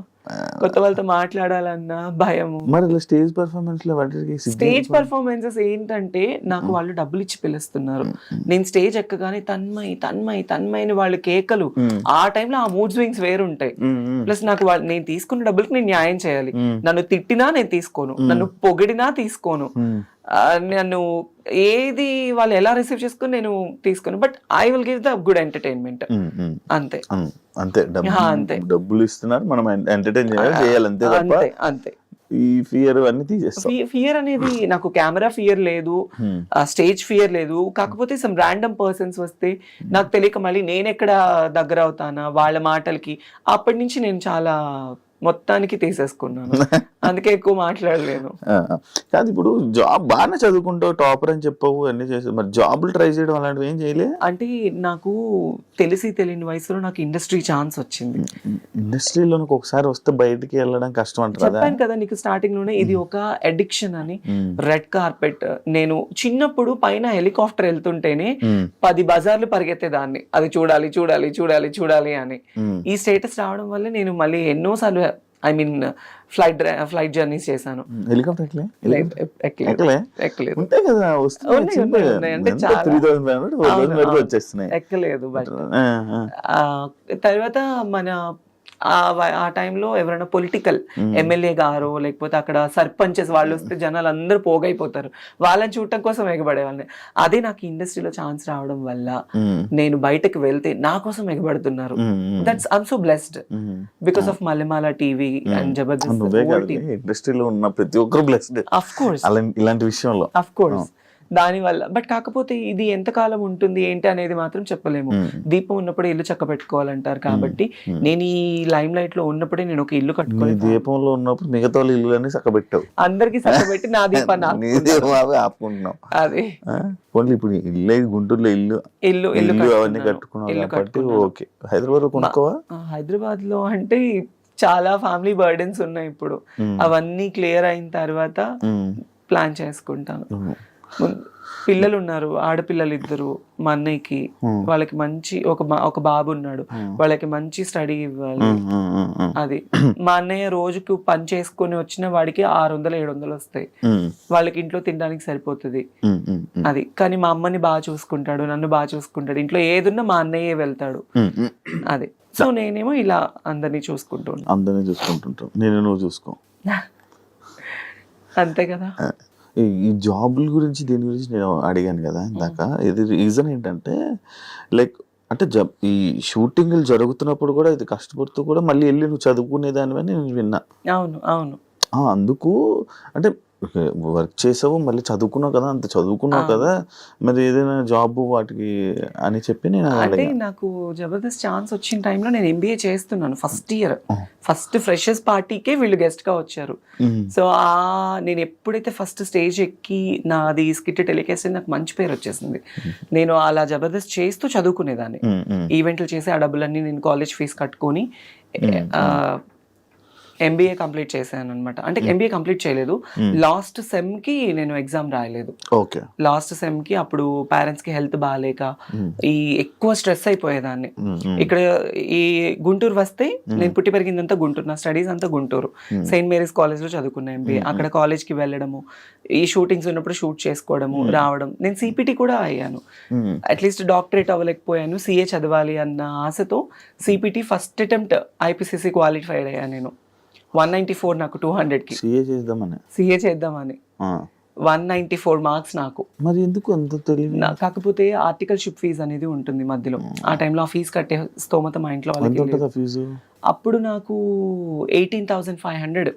కొత్త వాళ్ళతో మాట్లాడాలన్నా భయము. మరి ఇలా స్టేజ్ పర్ఫార్మెన్స్ లో వాటికి స్టేజ్ పర్ఫార్మెన్సెస్ ఏంటంటే నాకు వాళ్ళు డబ్బులు ఇచ్చి పిలుస్తున్నారు. నేను స్టేజ్ ఎక్కగానే తన్మయ్ తన్మయ్ తన్మయ్ అని వాళ్ళు కేకలు, ఆ టైంలో ఆ మూడ్ స్వింగ్స్ వేరుంటాయి. ప్లస్ నాకు నేను తీసుకున్న డబ్బులకి నేను న్యాయం చేయాలి. నన్ను తిట్టినా నేను తీసుకోను, నన్ను పొగిడినా తీసుకోను, నన్ను ఏది వాళ్ళు ఎలా రిసీవ్ చేసుకుని నేను తీసుకోను. But I will give the good entertainment. అంతే అంతే. అంతే, డబ్బులు ఇస్తున్నారు, మనం ఎంటర్టైన్ చేయాలి అంతే తప్ప అంతే. ఈ ఫియర్ అన్ని తీసేస్తాం. ఫియర్ అనేది నాకు కెమెరా ఫియర్ లేదు, స్టేజ్ ఫియర్ లేదు. కాకపోతే సమ్ ర్యాండమ్ పర్సన్స్ వస్తే నాకు తెలియక మళ్ళీ నేను ఎక్కడ దగ్గర అవుతానా వాళ్ళ మాటలకి, అప్పటి నుంచి నేను చాలా మొత్తానికి తీసేసుకున్నాను. అందుకే ఎక్కువ మాట్లాడలేను. కాదు, ఇప్పుడు జాబ్ బాగానే చదువుకుంటావు, టాపర్ అని చెప్పవు, అన్ని చేసావు, మరి జాబులు ట్రై చేయడం అలాంటివి ఏం చేయలే? అంటే నాకు తెలియని వయసులో నాకు ఇండస్ట్రీ ఛాన్స్ వచ్చింది. ఇండస్ట్రీలో ఒకసారి వస్తే బయటికి వెళ్ళడం కష్టం అంటారు. చెప్పాను కదా నీకు స్టార్టింగ్ లోనే, ఇది ఒక అడిక్షన్ అని. రెడ్ కార్పెట్, నేను చిన్నప్పుడు పైన హెలికాప్టర్ వెళ్తుంటేనే 10 బజార్లు పరిగెత్తేదాన్ని, అది చూడాలి చూడాలి చూడాలి చూడాలి అని. ఈ స్టేటస్ రావడం వల్ల నేను మళ్ళీ ఎన్నోసార్లు ఫ్లైట్ జర్నీస్ చేశాను. హెలికాప్టర్ ఎక్కలేదు. బట్ తర్వాత మన ఆ టైంలో ఎవరైనా పొలిటికల్ ఎమ్మెల్యే గారు లేకపోతే అక్కడ సర్పంచెస్ వాళ్ళు వస్తే జనాలు అందరూ పోగైపోతారు, వాళ్ళని చూడటం కోసం ఎగబడేవాళ్ళని. అదే నాకు ఇండస్ట్రీలో ఛాన్స్ రావడం వల్ల నేను బయటకు వెళ్తే నా కోసం ఎగబడుతున్నారు. That's I'm so blessed because of Mallemala TV and Jabardasth. ఇండస్ట్రీలో ఉన్న ప్రతి ఒక్కరు బ్లెస్డ్ ఆఫ్ కోర్స్ ఇలాంటి విషయంలో. ఆఫ్ కోర్స్ దాని వల్ల. బట్ కాకపోతే ఇది ఎంతకాలం ఉంటుంది ఏంటి అనేది మాత్రం చెప్పలేము. దీపం ఉన్నప్పుడే ఇల్లు చక్క పెట్టుకోవాలంటారు. కాబట్టి నేను ఈ లైమ్ లైట్ లో ఉన్నప్పుడే నేను ఒక ఇల్లు కట్టుకోవాలి. దీపంలో ఉన్నప్పుడు మిగతా ఇల్లు చక్క పెట్టావు, అందరికి చక్కబెట్టి నా దీపాన్ని ఆపుకుంటున్నావు. అదే ఓన్లీ ఇప్పుడు ఇల్లు గుంటూరులో ఇల్లు అవన్నీ కట్టుకున్నావు కాబట్టి ఓకే. హైదరాబాద్ లో కొనుక్కోవా? హైదరాబాద్ లో అంటే చాలా ఫ్యామిలీ బర్డెన్స్ ఉన్నాయి ఇప్పుడు. అవన్నీ క్లియర్ అయిన తర్వాత ప్లాన్ చేసుకుంటాను. పిల్లలు ఉన్నారు, ఆడపిల్లలు 2 మా అన్నయ్యకి. వాళ్ళకి మంచి ఒక బాబు ఉన్నాడు, వాళ్ళకి మంచి స్టడీ ఇవ్వాలి. అది మా అన్నయ్య రోజుకు పని చేసుకుని వచ్చిన వాడికి 600-700 వస్తాయి, వాళ్ళకి ఇంట్లో తినడానికి సరిపోతుంది. అది కానీ మా అమ్మని బాగా చూసుకుంటాడు, నన్ను బాగా చూసుకుంటాడు. ఇంట్లో ఏదున్నా మా అన్నయ్యే వెళ్తాడు. అది సో నేనేమో ఇలా అందరినీ చూసుకుంటుంటాను. నేను నువ్వు చూసుకో అంతే కదా. ఈ జాబుల గురించి దీని గురించి నేను అడిగాను కదా ఇందాక. ఇది రీజన్ ఏంటంటే లైక్ అంటే ఈ షూటింగ్లు జరుగుతున్నప్పుడు కూడా ఇది కష్టపడుతూ కూడా మళ్ళీ వెళ్ళి నువ్వు చదువుకునేదానివని నేను విన్నా. అవును అందుకు అంటే వర్క్ చేసావు, మళ్ళీ చదువుకున్నావు కదా, అంత చదువుకున్నావు కదా, మరి ఏదైనా జాబ్ వాటికి అని చెప్పి నేను అంటే నాకు జబర్దస్త్ ఛాన్స్ వచ్చిన టైంలో నేను ఎంబీఏ చేస్తున్నాను. ఫస్ట్ ఫ్రెషర్స్ పార్టీకే వీళ్ళు గెస్ట్ గా వచ్చారు. సో నేను ఎప్పుడైతే ఫస్ట్ స్టేజ్ ఎక్కి నాది స్కిట్ టెలికాస్ట్ నాకు మంచి పేరు వచ్చేసింది. నేను అలా జబర్దస్త్ చేస్తూ చదువుకునేదాన్ని, ఈవెంట్లు చేసి ఆ డబ్బులన్నీ నేను కాలేజ్ ఫీజు కట్టుకొని ఎంబీఏ కంప్లీట్ చేశాను అనమాట. అంటే ఎంబీఏ కంప్లీట్ చేయలేదు, లాస్ట్ సెమ్ కి నేను ఎగ్జామ్ రాయలేదు. లాస్ట్ సెమ్ కి అప్పుడు పేరెంట్స్ కి హెల్త్ బాగాలేక ఎక్కువ స్ట్రెస్ అయిపోయేదాన్ని. ఇక్కడ ఈ గుంటూరు వస్తే, నేను పుట్టి పెరిగిందంతా గుంటూరు, నా స్టడీస్ అంతా గుంటూరు, సెయింట్ మేరీస్ కాలేజ్ లో చదువుకున్నా ఎంబీఏ. అక్కడ కాలేజ్ కి వెళ్ళడము, ఈ షూటింగ్స్ ఉన్నప్పుడు షూట్ చేసుకోవడము, రావడం. నేను సిపిటి కూడా అయ్యాను, అట్లీస్ట్ డాక్టరేట్ అవ్వలేకపోయాను, సిఏ చదవాలి అన్న ఆశతో CPT first attempt IPCC qualified అయ్యాను నేను. 194 నాకు 200కి సిఏ చేద్దామని 194 మార్క్స్ నాకు. మరి ఎందుకు అంత తెలియదు? కాకపోతే ఆర్టికల్షిప్ ఫీజు అనేది ఉంటుంది మధ్యలో. ఆ టైంలో ఆ ఫీజు కట్టే స్తోమత మా ఇంట్లో వాళ్ళకి. అప్పుడు నాకు 18,500.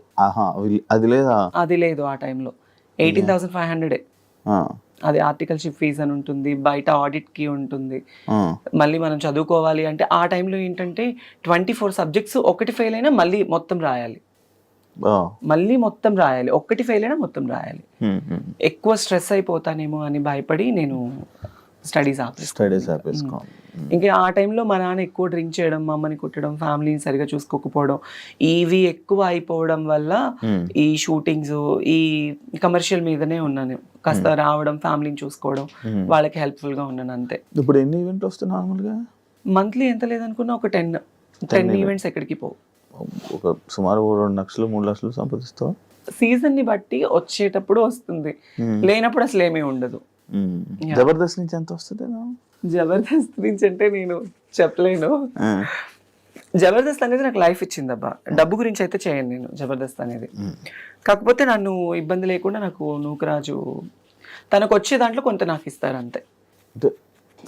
అది లేదు ఆ టైంలో, 18,500. అది ఆర్టికల్షిప్ ఫీజు అని ఉంటుంది, బయట ఆడిట్ కి ఉంటుంది, మళ్ళీ మనం చదువుకోవాలి అంటే. ఆ టైంలో ఏంటంటే 24 సబ్జెక్ట్స్, ఒకటి ఫెయిల్ అయినా మళ్ళీ మొత్తం రాయాలి, ఒకటి ఫెయిల్ అయినా మొత్తం రాయాలి. ఎక్కువ స్ట్రెస్ అయిపోతానేమో అని భయపడి నేను స్టడీస్ స్టడీస్ ఆపేసుకోవాలి. ఇంకా ఆ టైంలో మా నాన్న ఎక్కువ డ్రింక్ చేయడం, మా అమ్మని కుట్టడం, ఫ్యామిలీని సరిగా చూసుకోకపోవడం, ఇవి ఎక్కువ అయిపోవడం వల్ల ఈ షూటింగ్స్, ఈ కమర్షియల్ మీదనే ఉన్నాను. కాస్త రావడం, ఫ్యామిలీని చూసుకోవడం, వాళ్ళకి హెల్ప్ఫుల్ గా ఉన్నాను అంతే. ఇప్పుడు ఎన్ని ఈవెంట్ వస్తాయి నార్మల్గా? మంత్లీ ఎంత లేదనుకున్నా ఒక 10 ఈవెంట్స్ ఎక్కడికి పోవు. ఒక సుమారు 2 లక్షలు 3 లక్షలు సంపాదిస్తావు? సీజన్ ని బట్టి వచ్చేటప్పుడు వస్తుంది, లేనప్పుడు అసలు ఏమీ ఉండదు. జబర్దస్త్ నుంచి ఎంత వస్తుంది? జబర్దస్త్ నుంచి అంటే నేను చెప్పలేను. జబర్దస్త్ అనేది నాకు లైఫ్ ఇచ్చింది అబ్బా. డబ్బు గురించి అయితే చేయను నేను జబర్దస్త్ అనేది. కాకపోతే నన్ను ఇబ్బంది లేకుండా నాకు నూకరాజు తనకు వచ్చే దాంట్లో కొంత నాకు ఇస్తారు అంతే. అంటే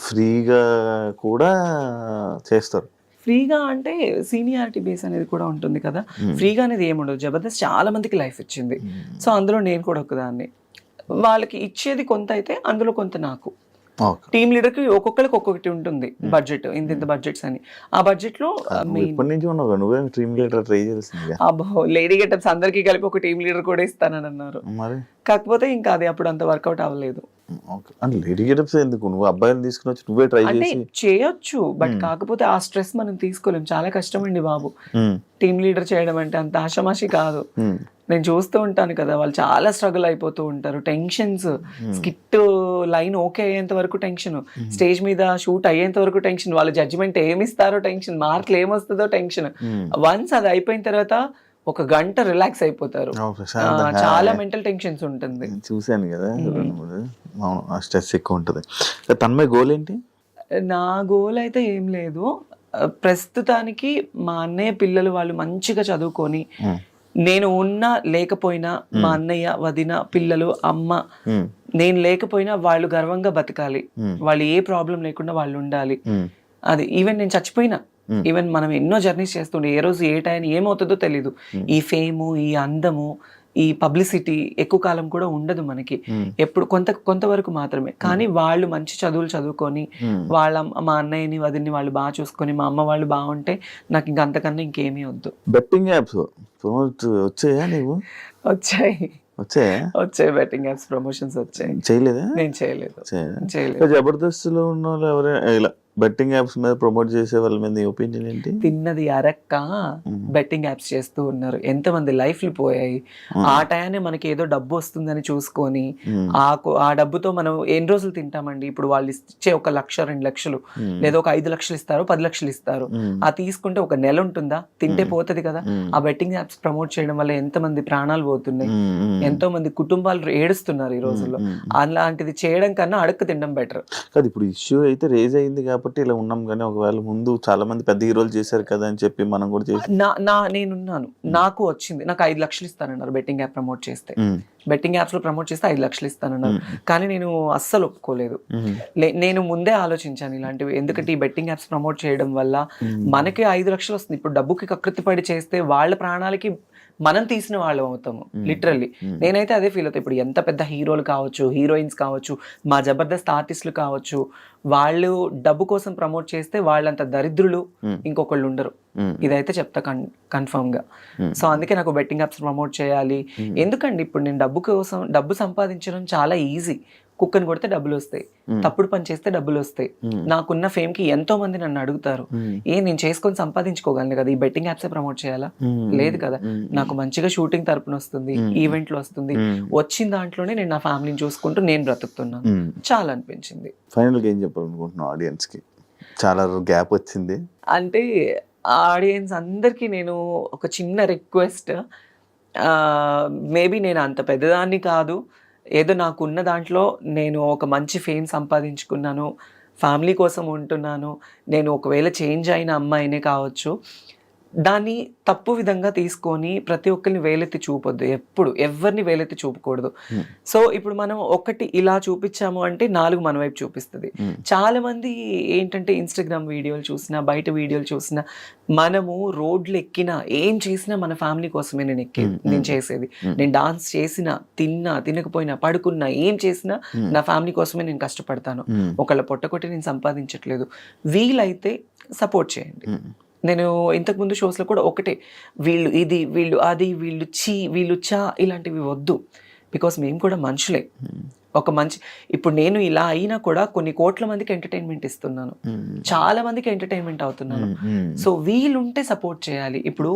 ఫ్రీగా కూడా చేస్తారు? ఫ్రీగా అంటే సీనియారిటీ బేస్ అనేది కూడా ఉంటుంది కదా. ఫ్రీగా అనేది ఏముండదు. జబర్దస్త్ చాలా మందికి లైఫ్ ఇచ్చింది. సో అందులో నేను కూడా ఒకదాన్ని. వాళ్ళకి ఇచ్చేది కొంత అయితే అందులో కొంత నాకు. టీమ్ లీడర్ కి ఒక్కొక్కరికి ఒక్కొక్కటి ఉంటుంది బడ్జెట్, ఇంత బడ్జెట్స్ అని. ఆ బడ్జెట్ లో ఇప్పటి నుంచి ఉన్నావు నువ్వే టీమ్ లీడర్ ట్రై చేయాల్సింది. అబ్బో, లేడీ గెటప్స్ అందరికీ కలిపి ఒక టీమ్ లీడర్ కూడా ఇస్తానని అన్నారు. మరి కాకపోతే ఇంకా అది అప్పుడు అంత వర్కౌట్ అవ్వలేదు. అంటే లేడీ గెటప్స్ ఎందుకు? నువ్వు అబ్బాయిని తీసుకుని వచ్చి నువ్వే ట్రై అంటే చేసి చేయొచ్చు, బట్ కాకపోతే ఆ స్ట్రెస్ మనం తీసుకోలేం. చాలా కష్టం అండి బాబు టీమ్ లీడర్ చేయడం అంటే. అంత ఆషమాషి కాదు. నేను చూస్తూ ఉంటాను కదా, వాళ్ళు చాలా స్ట్రగుల్ అయిపోతూ ఉంటారు. టెన్షన్స్, స్కిట్ లైన్ ఓకే అయ్యేంత వరకు టెన్షన్, స్టేజ్ మీద షూట్ అయ్యేంత వరకు టెన్షన్, వాళ్ళ జడ్జిమెంట్ ఏమిస్తారో టెన్షన్, మార్కులు ఏమొస్తుందో టెన్షన్. వన్స్ అది అయిపోయిన తర్వాత ఒక గంట రిలాక్స్ అయిపోతారు. చాలా మెంటల్ టెన్షన్స్ ఉంటుంది. చూశాను కదా, స్ట్రెస్ ఎక్కువ ఉంటుంది. తన్మయ గోల్ ఏంటి? నా గోల్ అయితే ఏం లేదు ప్రస్తుతానికి. మా అన్నయ్య పిల్లలు వాళ్ళు మంచిగా చదువుకొని, నేను ఉన్నా లేకపోయినా మా అన్నయ్య, వదిన, పిల్లలు, అమ్మ, నేను లేకపోయినా వాళ్ళు గర్వంగా బతకాలి. వాళ్ళు ఏ ప్రాబ్లం లేకుండా వాళ్ళు ఉండాలి. అది ఈవెన్ నేను చచ్చిపోయినా, ఈవెన్ మనం ఎన్నో జర్నీస్ చేస్తుండే, ఏ రోజు ఏ టైం ఏమవుతుందో తెలీదు. ఈ ఫేము, ఈ అందము, ఈ పబ్లిసిటీ ఎక్కువ కాలం కూడా ఉండదు మనకి. ఎప్పుడు కొంతవరకు మాత్రమే. కానీ వాళ్ళు మంచి చదువులు చదువుకొని, మా అన్నయ్యని, వదిన్ని వాళ్ళు బాగా చూసుకొని, మా అమ్మ వాళ్ళు బాగుంటే నాకు ఇంక అంతకన్నా ఇంకేమీ వద్దు. బెట్టింగ్ యాప్స్ వచ్చాయా? నీవు వచ్చాయి బెట్టింగ్ యాప్స్ ప్రమోషన్స్ వచ్చాయి. చేయలేదా? నేను చేయలేదు. జబర్దస్త్ లో ఉన్న వాళ్ళు ఎవరైనా ఇలా బెట్టింగ్ యాప్స్ మీద ప్రమోట్ చేసే వాళ్ళ మీద ఒపీనియన్ ఏంటి? తిన్నది అరక్క బెట్టింగ్ యాప్స్ చేస్తూ ఉన్నారు. ఎంతమంది లైఫ్లు పోయాయి. ఆ టయాన్ని మనకి ఏదో డబ్బు వస్తుందని చూసుకొని ఆ డబ్బుతో మనం ఎన్ని రోజులు తింటామండి? ఇప్పుడు వాళ్ళు ఇచ్చే 1 లక్ష 2 లక్షలు లేదా ఒక 5 లక్షలు ఇస్తారు, 10 లక్షలు ఇస్తారు. ఆ తీసుకుంటే ఒక నెల ఉంటుందా? తింటే పోతుంది కదా. ఆ బెట్టింగ్ యాప్స్ ప్రమోట్ చేయడం వల్ల ఎంతమంది ప్రాణాలు పోతున్నాయి, ఎంతో మంది కుటుంబాలు ఏడుస్తున్నారు ఈ రోజుల్లో. అలాంటిది చేయడం కన్నా అడక్క తినడం బెటర్. కాదు, ఇప్పుడు ఇష్యూ అయితే రేజ్ అయింది కాబట్టి ఇలా ఉన్నాం. కానీ ఒకవేళ ముందు చాలా మంది పెద్ద హీరోలు చేశారు కదా అని చెప్పి మనం కూడా చేసి నేనున్నాను, నాకు వచ్చింది. నాకు 5 లక్షలు ఇస్తానన్నారు బెట్టింగ్ యాప్ ప్రమోట్ చేస్తే. బెట్టింగ్ యాప్స్ లో ప్రమోట్ చేస్తే 5 లక్షలు ఇస్తానన్నారు. కానీ నేను అస్సలు ఒప్పుకోలేదు. నేను ముందే ఆలోచించాను ఇలాంటివి. ఎందుకంటే ఈ బెట్టింగ్ యాప్స్ ప్రమోట్ చేయడం వల్ల మనకి 5 లక్షలు వస్తుంది. ఇప్పుడు డబ్బుకి కకృతి పడి చేస్తే వాళ్ళ ప్రాణాలకి మనం తీసిన వాళ్ళం అవుతాము లిటరల్లీ. నేనైతే అదే ఫీల్ అవుతాను. ఇప్పుడు ఎంత పెద్ద హీరోలు కావచ్చు, హీరోయిన్స్ కావచ్చు, మా జబర్దస్త్ ఆర్టిస్టులు కావచ్చు, వాళ్ళు డబ్బు కోసం ప్రమోట్ చేస్తే వాళ్ళంత దరిద్రులు ఇంకొకళ్ళు ఉండరు. ఇదైతే చెప్తా కన్ఫర్మ్ గా. సో అందుకే నాకు బెట్టింగ్ యాప్స్ ప్రమోట్ చేయాలి. ఎందుకండి ఇప్పుడు నేను డబ్బు సంపాదించడం చాలా ఈజీ. కుక్కని కొడితే డబ్బులు వస్తాయి, తప్పుడు పని చేస్తే డబ్బులు వస్తాయి. నాకున్న ఫేమ్ కి ఎంతో మంది నన్ను అడుగుతారు, నేను చేసుకొని సంపాదించుకోగలను కదా, ఈ బెట్టింగ్ యాప్సే ప్రమోట్ చేయాలా? లేదు కదా. నాకు మంచిగా షూటింగ్ తరపున వస్తుంది, ఈవెంట్లు వస్తుంది. వచ్చిన దాంట్లోనే నేను నా ఫ్యామిలీని చూసుకుంటూ నేను బ్రతుకుతున్నాను. చాలా అనిపించింది. ఫైనల్ గా ఏం చెప్పాలనుకుంటున్నావు ఆడియన్స్ కి? చాలా గ్యాప్ వచ్చింది అంటే ఆడియన్స్ అందరికీ నేను ఒక చిన్న రిక్వెస్ట్. మేబీ నేను అంత పెద్దదాన్ని కాదు, ఏదో నాకున్న దాంట్లో నేను ఒక మంచి ఫేమ్ సంపాదించుకున్నాను, ఫ్యామిలీ కోసం ఉంటున్నాను. నేను ఒకవేళ చేంజ్ అయిన అమ్మాయినే కావచ్చు, దాన్ని తప్పు విధంగా తీసుకొని ప్రతి ఒక్కరిని వేలెత్తి చూపొద్దు. ఎప్పుడు ఎవరిని వేలెత్తి చూపకూడదు. సో ఇప్పుడు మనం ఒకటి ఇలా చూపించాము అంటే 4 మన వైపు చూపిస్తుంది. చాలా మంది ఏంటంటే ఇన్స్టాగ్రామ్ వీడియోలు చూసినా, బయట వీడియోలు చూసినా, మనము రోడ్లు ఎక్కినా, ఏం చేసినా మన ఫ్యామిలీ కోసమే నేను చేసేది. నేను డాన్స్ చేసినా, తిన్నా, తినకపోయినా, పడుకున్నా, ఏం చేసినా నా ఫ్యామిలీ కోసమే నేను కష్టపడతాను. ఒకళ్ళ పొట్టకొట్టి నేను సంపాదించట్లేదు. వీలైతే సపోర్ట్ చేయండి. నేను ఇంతకుముందు షోస్లో కూడా ఒకటే, వీళ్ళు ఇది, వీళ్ళు అది, వీళ్ళు వీళ్ళు చా, ఇలాంటివి వద్దు. బికాస్ మేము కూడా మనుషులే. ఒక మంచి ఇప్పుడు నేను ఇలా అయినా కూడా కొన్ని కోట్ల మందికి ఎంటర్టైన్మెంట్ ఇస్తున్నాను, చాలా మందికి ఎంటర్టైన్మెంట్ అవుతున్నాను. సో వీలుంటే సపోర్ట్ చేయాలి. ఇప్పుడు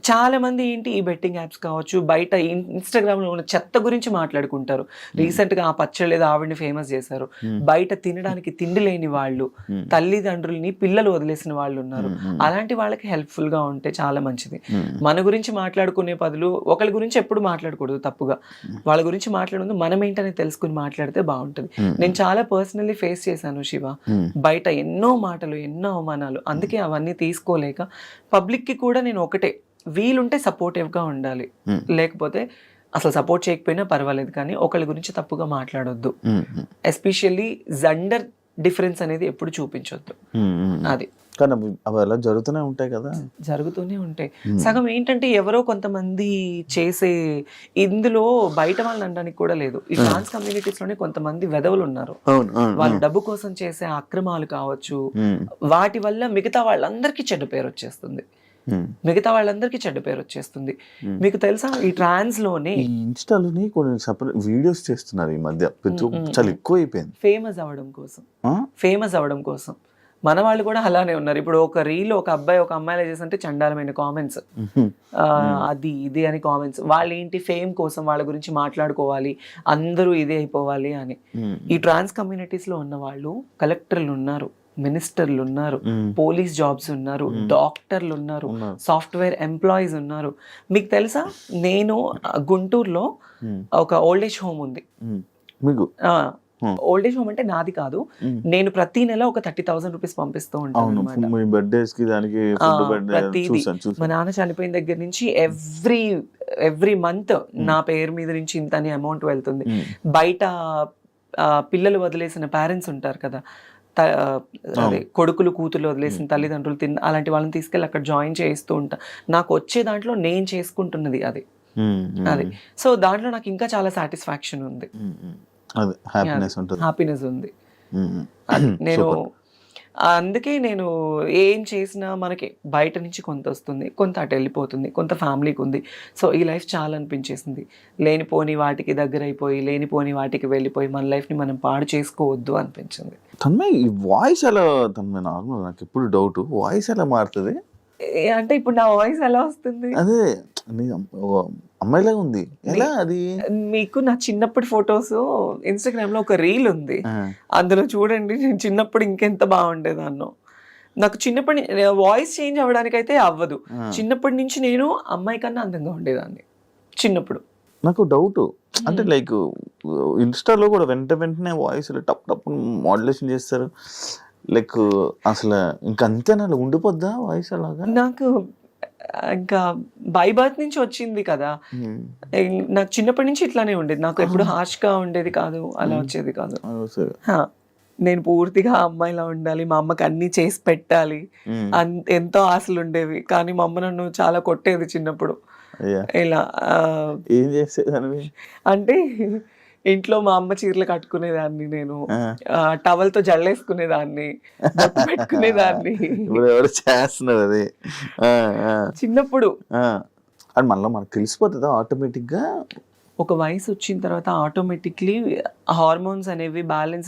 చాలా మంది ఏంటి ఈ బెట్టింగ్ యాప్స్ కావచ్చు, బయట ఇన్స్టాగ్రామ్లో ఉన్న చెత్త గురించి మాట్లాడుకుంటారు. రీసెంట్గా ఆ పచ్చళ్ళేదో ఆవిడని ఫేమస్ చేశారు. బయట తినడానికి తిండి లేని వాళ్ళు, తల్లిదండ్రుల్ని పిల్లలు వదిలేసిన వాళ్ళు ఉన్నారు. అలాంటి వాళ్ళకి హెల్ప్ఫుల్గా ఉంటే చాలా మంచిది. మన గురించి మాట్లాడుకునే బదులు ఒకరి గురించి ఎప్పుడు మాట్లాడకూడదు తప్పుగా. వాళ్ళ గురించి మాట్లాడదు, మనం ఏంటనే తెలుసుకుని మాట్లాడితే బాగుంటుంది. నేను చాలా పర్సనల్లీ ఫేస్ చేశాను శివ, బయట ఎన్నో మాటలు, ఎన్నో అవమానాలు. అందుకే అవన్నీ తీసుకోలేక పబ్లిక్కి కూడా నేను ఒకటే, వీలుంటే సపోర్టివ్గా ఉండాలి, లేకపోతే అసలు సపోర్ట్ చేయకపోయినా పర్వాలేదు, కానీ ఒకళ్ళ గురించి తప్పుగా మాట్లాడొద్దు. ఎస్పెషల్లీ జెండర్ డిఫరెన్స్ అనేది ఎప్పుడు చూపించొద్దు. అది కానీ అవి అలా జరుగుతూనే ఉంటాయి కదా, జరుగుతూనే ఉంటాయి. సగం ఏంటంటే ఎవరో కొంతమంది చేసే, ఇందులో బయట వాళ్ళని అనడానికి కూడా లేదు. ఈ ట్రాన్స్ కమ్యూనిటీస్ లోనే కొంతమంది వెధవులు ఉన్నారు. వాళ్ళు డబ్బు కోసం చేసే అక్రమాలు కావచ్చు, వాటి వల్ల మిగతా వాళ్ళందరికీ చెడ్డ పేరు వచ్చేస్తుంది. మీకు తెలుసా ఈ ట్రాన్స్ లోనే ఇన్స్టాలోని కొన్ని సెపరేట్ వీడియోస్ చేస్తున్నారు ఈ మధ్య, చాలా ఎక్కువ అయిపోయింది ఫేమస్ అవ్వడం కోసం. మన వాళ్ళు కూడా అలానే ఉన్నారు. ఇప్పుడు ఒక రీల్ ఒక అబ్బాయి ఒక అమ్మాయిలా చేస్తుంటే చండాలమైన కామెంట్స్, అది ఇది అని కామెంట్స్. వాళ్ళు ఏంటి ఫేమ్ కోసం వాళ్ళ గురించి మాట్లాడుకోవాలి, అందరూ ఇదే అయిపోవాలి అని. ఈ ట్రాన్స్ కమ్యూనిటీస్ లో ఉన్న వాళ్ళు కలెక్టర్లు ఉన్నారు, మినిస్టర్లు ఉన్నారు, పోలీస్ జాబ్స్ ఉన్నారు, డాక్టర్లు ఉన్నారు, సాఫ్ట్వేర్ ఎంప్లాయీస్ ఉన్నారు. మీకు తెలుసా, నేను గుంటూరులో ఒక ఓల్డ్ ఏజ్ హోమ్ ఉంది. ఓల్డ్ ఏజ్ హోమ్ అంటే నాది కాదు, నేను ప్రతి నెల ఒక 30,000 రూపీస్ పంపిస్తూ ఉంటాను. ప్రతిదీ మా నాన్న చనిపోయిన దగ్గర నుంచి ఎవ్రీ మంత్ నా పేరు మీద నుంచి ఇంత అని అమౌంట్ వెళ్తుంది. బయట పిల్లలు వదిలేసిన పేరెంట్స్ ఉంటారు కదా, అదే కొడుకులు కూతుర్లు వదిలేసిన తల్లిదండ్రులు అలాంటి వాళ్ళని తీసుకెళ్ళి అక్కడ జాయిన్ చేయిస్తూ ఉంటా. నాకు వచ్చే దాంట్లో నేను చేసుకుంటున్నది అది. సో దాంట్లో నాకు ఇంకా చాలా సాటిస్ఫాక్షన్ ఉంది, హ్యాపీనెస్ ఉంది. నేను అందుకే నేను ఏం చేసినా మనకి బయట నుంచి కొంత వస్తుంది, కొంత అటు వెళ్ళిపోతుంది, కొంత ఫ్యామిలీకి ఉంది. సో ఈ లైఫ్ చాలా అనిపించేసింది. లేనిపోని వాటికి దగ్గర అయిపోయి, లేనిపోని వాటికి వెళ్ళిపోయి మన లైఫ్ని మనం పాడు చేసుకోవద్దు అనిపించింది. తన్మయ్ ఈ వాయిస్ ఎలా, తన్మయ్ నార్మల్ నాకు ఎప్పుడు డౌట్, వాయిస్ ఎలా మారుతుంది అంటే ఇప్పుడు నా వాయిస్ ఎలా వస్తుంది? అదే అమ్మాయిలాగా ఉంది, ఎలా అది? మీకు నా చిన్నప్పటి ఫొటోస్ ఇన్స్టాగ్రామ్ లో ఒక రీల్ ఉంది, అందులో చూడండి. నేను చిన్నప్పుడు ఇంకెంత బాగుండేదాన్నో. నాకు చిన్నప్పటి వాయిస్ చేంజ్ అవ్వడానికి అయితే అవ్వదు. చిన్నప్పటి నుంచి నేను అమ్మాయి కన్నా అందంగా ఉండేదాన్ని చిన్నప్పుడు. నాకు డౌట్ అంటే లైక్ ఇన్స్టాలో కూడా వెంటనే వాయిస్ టప్ టప్ మాడ్యులేషన్ చేస్తారు, లైక్ అసలు ఇంకా అంతేనా, అలా ఉండిపోద్దా వాయిస్ అలాగా? నాకు ఇంకా బై బర్త్ నుంచి వచ్చింది కదా, నాకు చిన్నప్పటి నుంచి ఇట్లానే ఉండేది. నాకు ఎప్పుడు హార్ష్గా ఉండేది కాదు, అలా వచ్చేది కాదు. నేను పూర్తిగా అమ్మాయిలా ఉండాలి, మా అమ్మకి అన్ని చేసి పెట్టాలి, ఎంతో ఆశలు ఉండేవి. కానీ మా అమ్మ నన్ను చాలా కొట్టేది చిన్నప్పుడు. ఇలా ఏం చేసేదాన్ని అంటే ఇంట్లో మా అమ్మ చీరలు కట్టుకునేదాన్ని, నేను టవల్తో జల్లేసుకునేదాన్ని, బొట్టు పెట్టుకునేదాన్ని. చేస్తున్నారు అది చిన్నప్పుడు. అది మళ్ళీ మనకు తెలిసిపోతుందా ఆటోమేటిక్గా? ఒక వయసు వచ్చిన తర్వాత ఆటోమేటిక్లీ హార్మోన్స్ అనేవి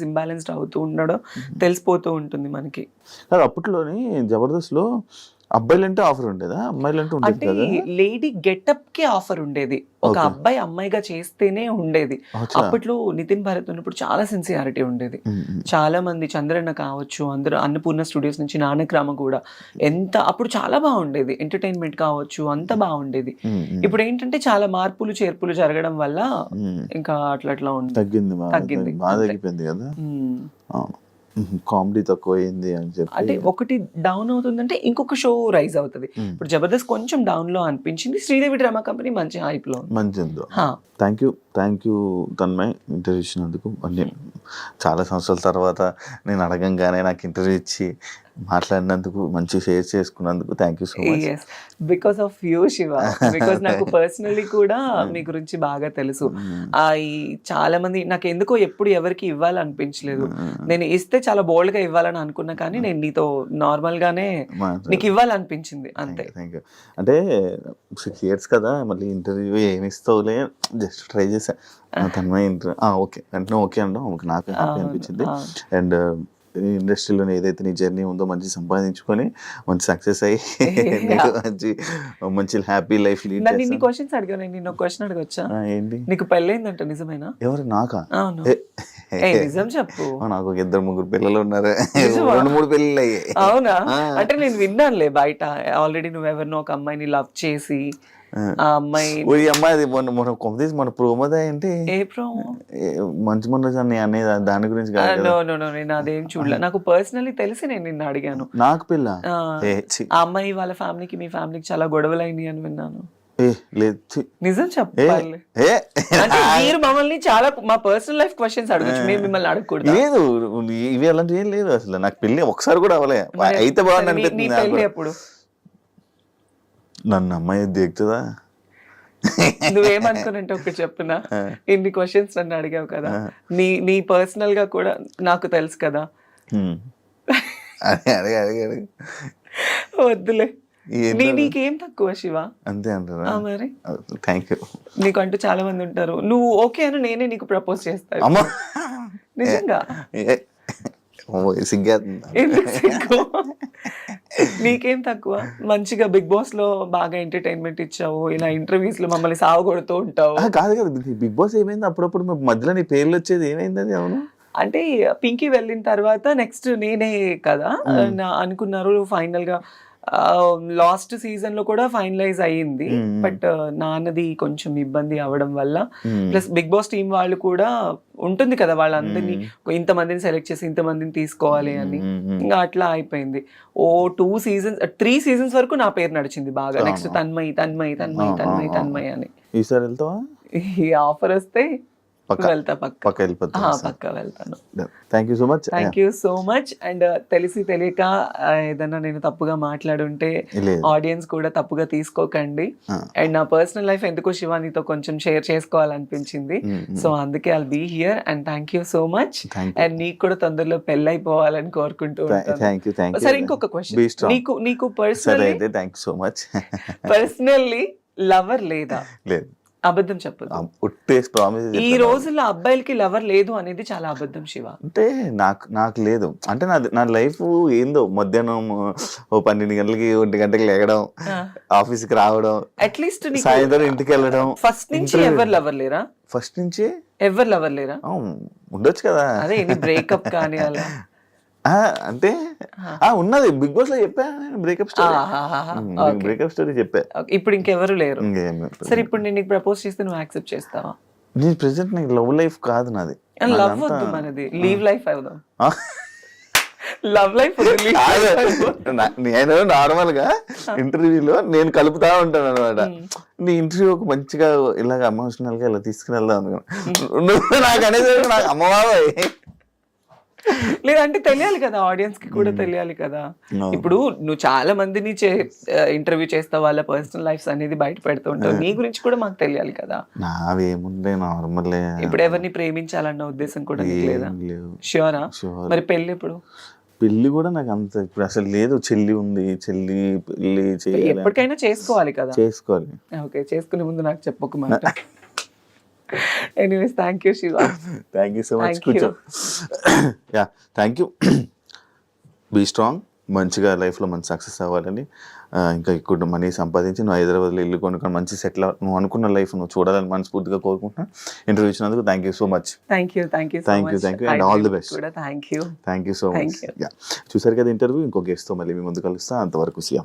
ఇంబ్యాలెన్స్డ్ అవుతూ ఉండడం తెలిసిపోతూ ఉంటుంది మనకి. అప్పట్లోని జబర్దస్త్లో అబ్బాయిలంటే ఆఫర్ ఉండేదా, అమ్మాయిలంటే ఉండేది కదా? లేడీ గెటప్ కి ఆఫర్ ఉండేది, ఒక అబ్బాయి అమ్మాయిగా చేస్తేనే ఉండేది. అప్పట్లో నితిన్ భరత్ ఉన్నప్పుడు చాలా సిన్సియారిటీ ఉండేది. చాలా మంది చంద్రన్న కావచ్చు, అందరూ అన్నపూర్ణ స్టూడియోస్ నుంచి నానక్రామ కూడా అప్పుడు చాలా బాగుండేది. ఎంటర్టైన్మెంట్ కావచ్చు, అంత బాగుండేది. ఇప్పుడు ఏంటంటే చాలా మార్పులు చేర్పులు జరగడం వల్ల ఇంకా అట్లా తగ్గింది బాగా తగ్గిపోయింది కదా. కామెడీ తక్కువైంది అని చెప్పి, అంటే ఒకటి డౌన్ అవుతుందంటే ఇంకొక షో రైజ్ అవుతుంది. ఇప్పుడు జబర్దస్త్ కొంచెం డౌన్ లో అనిపించింది, శ్రీదేవి డ్రామా కంపెనీ మంచి హైప్ లో మంచిది. థ్యాంక్ యూ తన్మయ్, ఇంటర్వ్యూ ఇచ్చినందుకు. అన్నీ చాలా సంవత్సరాల తర్వాత నేను అడగంగానే నాకు ఇంటర్వ్యూ ఇచ్చి మాట్లాడినందుకు, మంచి షేర్ చేసుకున్నందుకు thank you so much. Yes, because of you Shiva. Because నాకు పర్సనలీ కూడా మీ గురించి బాగా తెలుసు. ఈ చాలా మంది నాకు ఎందుకో ఎప్పుడు ఎవరికి ఇవ్వాలనిపించలేదు. నేను ఇస్తే చాలా బోల్డ్ గా ఇవ్వాలని అనుకున్నా, కానీ నేను నీతో నార్మల్ గానే నీకు ఇవ్వాలనిపించింది అంతే. Thank you. అంటే 6 years కదా, మళ్ళీ ఇంటర్వ్యూ ఏమి ఇస్తావులే, జస్ట్ ట్రై చేసా. తన్మయ ఇంటర్వ్యూ ఓకే అంటే ఓకే అంటాం, నాకు హ్యాపీ అనిపించింది. అండ్ ఇండస్ట్రీలో ఏదైతే నీ జర్నీ ఉందో మంచి సంపాదించుకొని మంచి సక్సెస్ అయ్యి నీకు మంచి హ్యాపీ లైఫ్ లీడ్ నన్ను ఇన్ని క్వశ్చన్స్ అడిగాను. నేను క్వశ్చన్ అడగొచ్చా? ఏంటి? నీకు పెళ్ళైందంట, నిజమేనా? ఎవరు? నాకా? అవును, నిజం చెప్పు. నాకు 2-3 పిల్లలు ఉన్నారు, నిజమా? 2-3 పెళ్ళిళ్ళు అయ్యాయి. అవునా? అంటే నేను విన్నానులే బయట, ఆల్రెడీ నువ్వెవరినో ఒక అమ్మాయిని లవ్ చేసి ఆ అమ్మాయి ఈ అమ్మాయి మన ప్రోమోదా ఏంటి? ఏ ప్రోమో? మంచి మొన్న అనే దాని గురించి కాదు కదా? నో, నేను అదేం చూడలే. నాకు పర్సనలీ తెలిసి నేను నిన్ను అడిగాను. నాకు పిల్ల? ఆ అమ్మాయి వాళ్ళ ఫ్యామిలీకి మీ ఫ్యామిలీకి చాలా గొడవలు అయినాయి అని విన్నాను. లేదు, నిజం చెప్పాలి. అంటే మీరు మమ్మల్ని చాలా మా పర్సనల్ లైఫ్ క్వశ్చన్స్ అడగచ్చు, మేము మిమ్మల్ని అడగకూడదు. లేదు, ఇవి అలాంటివి ఏం లేదు అసలు. నాకు పెళ్లి ఒకసారి కూడా అవ్వలే. అయితే బాగుంది అనిపిస్తుంది. ఎప్పుడు నన్ను అమ్మాయి దిగుతుందా? నువ్వేమనుకున్నట్టు ఒకటి చెప్పునా, ఇన్ని క్వశ్చన్స్ నన్ను అడిగావు కదా, నీ పర్సనల్ గా కూడా నాకు తెలుసు కదా. వద్దులే, నీకేం తక్కువ శివ? అంతే అంటారా? మరి థ్యాంక్ యూ. నీకంటూ చాలా మంది ఉంటారు. నువ్వు ఓకే అని నేనే నీకు ప్రపోజ్ చేస్తాను. నిజంగా ఎందుకు సిగ్గు? నీకేం తక్కువ? మంచిగా బిగ్ బాస్ లో బాగా ఎంటర్టైన్మెంట్ ఇచ్చావు, ఇలా ఇంటర్వ్యూస్ లో మమ్మల్ని సావగొడుతూ ఉంటావు. కాదు కదా, బిగ్ బాస్ ఏమైంది? అప్పుడప్పుడు మధ్యలో నీ పేర్లు వచ్చేది ఏమైంది అది? అవును, అంటే పింకీ వెళ్ళిన తర్వాత నెక్స్ట్ నేనే కదా అనుకున్నారు. ఫైనల్ గా లాస్ట్ సీజన్ లో కూడా ఫైనలైజ్ అయ్యింది, బట్ నాన్నది కొంచెం ఇబ్బంది అవడం వల్ల, ప్లస్ బిగ్ బాస్ టీం వాళ్ళు కూడా ఉంటుంది కదా, వాళ్ళందరినీ ఇంతమందిని సెలెక్ట్ చేసి ఇంతమందిని తీసుకోవాలి అని, ఇంకా అట్లా అయిపోయింది. 3 seasons వరకు నా పేరు నడిచింది బాగా. నెక్స్ట్ తన్మయ్ తన్మయ్ తన్మయ్ తన్మయ్ తన్మయ్ అని. ఈసారి వెళ్తావా? ఈ ఆఫర్ వస్తే వెళ్తా, పక్కా వెళ్తాను. Thank you so much. Thank you so much. And తెలిసి తెలియక ఏదన్నా నేను తప్పుగా మాట్లాడుంటే ఆడియన్స్ కూడా తప్పుగా తీసుకోకండి. అండ్ నా పర్సనల్ లైఫ్ ఎందుకో శివానితో కొంచెం షేర్ చేసుకోవాలనిపించింది, సో అందుకే I'll be here. And thank you so much. And నీకు కూడా తొందరలో పెళ్ళి అయిపోవాలని కోరుకుంటూ ఉంటాను. సరే, ఇంకొక క్వశ్చన్, నీకు పర్సనల్లీ లవర్ లేదా? లేదు. అబద్ధం చెప్పదు. ఈ రోజుల్లో అబ్బాయిలకి లవర్ లేదు అనేది చాలా అబద్ధం శివ. అంటే నాకు లేదు. అంటే నా లైఫ్ ఏందో, మధ్యాహ్నం 12 గంటలకి 1 గంటకి లేగడం, ఆఫీస్కి రావడం, అట్లీస్ట్ సాయంత్రం ఇంటికి వెళ్ళడం. ఫస్ట్ నుంచి ఎవరు లవర్ లేరా? ఫస్ట్ నుంచి ఎవరు లవర్ లేరా? ఉండొచ్చు కదా. అదే బ్రేకప్ కానీ అలా అంటే ఉన్నది. బిగ్ బాస్ లో చెప్పా బ్రేకప్ స్టోరీ చెప్పా. ఇప్పుడు ఇంకెవరు లేరు. సరే, ఇప్పుడు నేను నీకు ప్రపోజ్ చేస్తే నువ్వు యాక్సెప్ట్ చేస్తావా? నేను ప్రెసెంట్ నాకు లవ్ లైఫ్ కాదు నాది. లవ్ వద్దు, మనది లీవ్ లైఫ్ అవుదాం. లవ్ లైఫ్ నేను నార్మల్ గా ఇంటర్వ్యూలో నేను కలుపుతా ఉంటాను అనమాట. నీ ఇంటర్వ్యూకి మంచిగా ఇలాగ ఎమోషనల్ గా ఇలా తీసుకుని వెళ్దాం అనుకున్నా. నాకు అనేది నాకు అమ్మబాబాయ్ లేదంటే తెలియాలి కదా, ఆడియన్స్ కి కూడా తెలియాలి కదా. ఇప్పుడు నువ్వు చాలా మందిని ఇంటర్వ్యూ చేస్తావు, వాళ్ళ పర్సనల్ లైఫ్స్ అనేది బయట పెడుతూ ఉంటావు, నీ గురించి కూడా మాకు తెలియాలి కదా. నావేముండే నార్మల్. ఇప్పుడు ఎవరిని ప్రేమించాలన్న ఉద్దేశం కూడా లేదా? ష్యూరా? మరి పెళ్లి ఎప్పుడు? పెళ్లి కూడా నాకు అంత ఇప్పుడు అసలు లేదు. చెల్లి ఉంది, చెల్లి పెళ్లి ఎప్పటికైనా చేసుకోవాలి కదా. చేసుకోవాలి. ఓకే, చేసుకునే ముందు నాకు చెప్పక మాట. Anyways, thank you, Shiva. Thank you so much. Yeah, thank you. Be strong. మంచిగా లైఫ్లో మంచి సక్సెస్ అవ్వాలని, ఇంకా ఎక్కువ మనీ సంపాదించి నువ్వు హైదరాబాద్లో ఇల్లు కొనుక్కొని మంచి సెటిల్ నువ్వు అనుకున్న లైఫ్ నువ్వు చూడాలని మనస్ఫూర్తిగా కోరుకుంటున్నాను. ఇంటర్వ్యూ ఇచ్చినందుకు thank you so much. Thank you and all the best. Thank you so much. చూసారు కదా ఇంటర్వ్యూ. ఇంకో గెస్ట్తో మళ్ళీ మీ ముందు కలుస్తా. అంతవరకు సియా.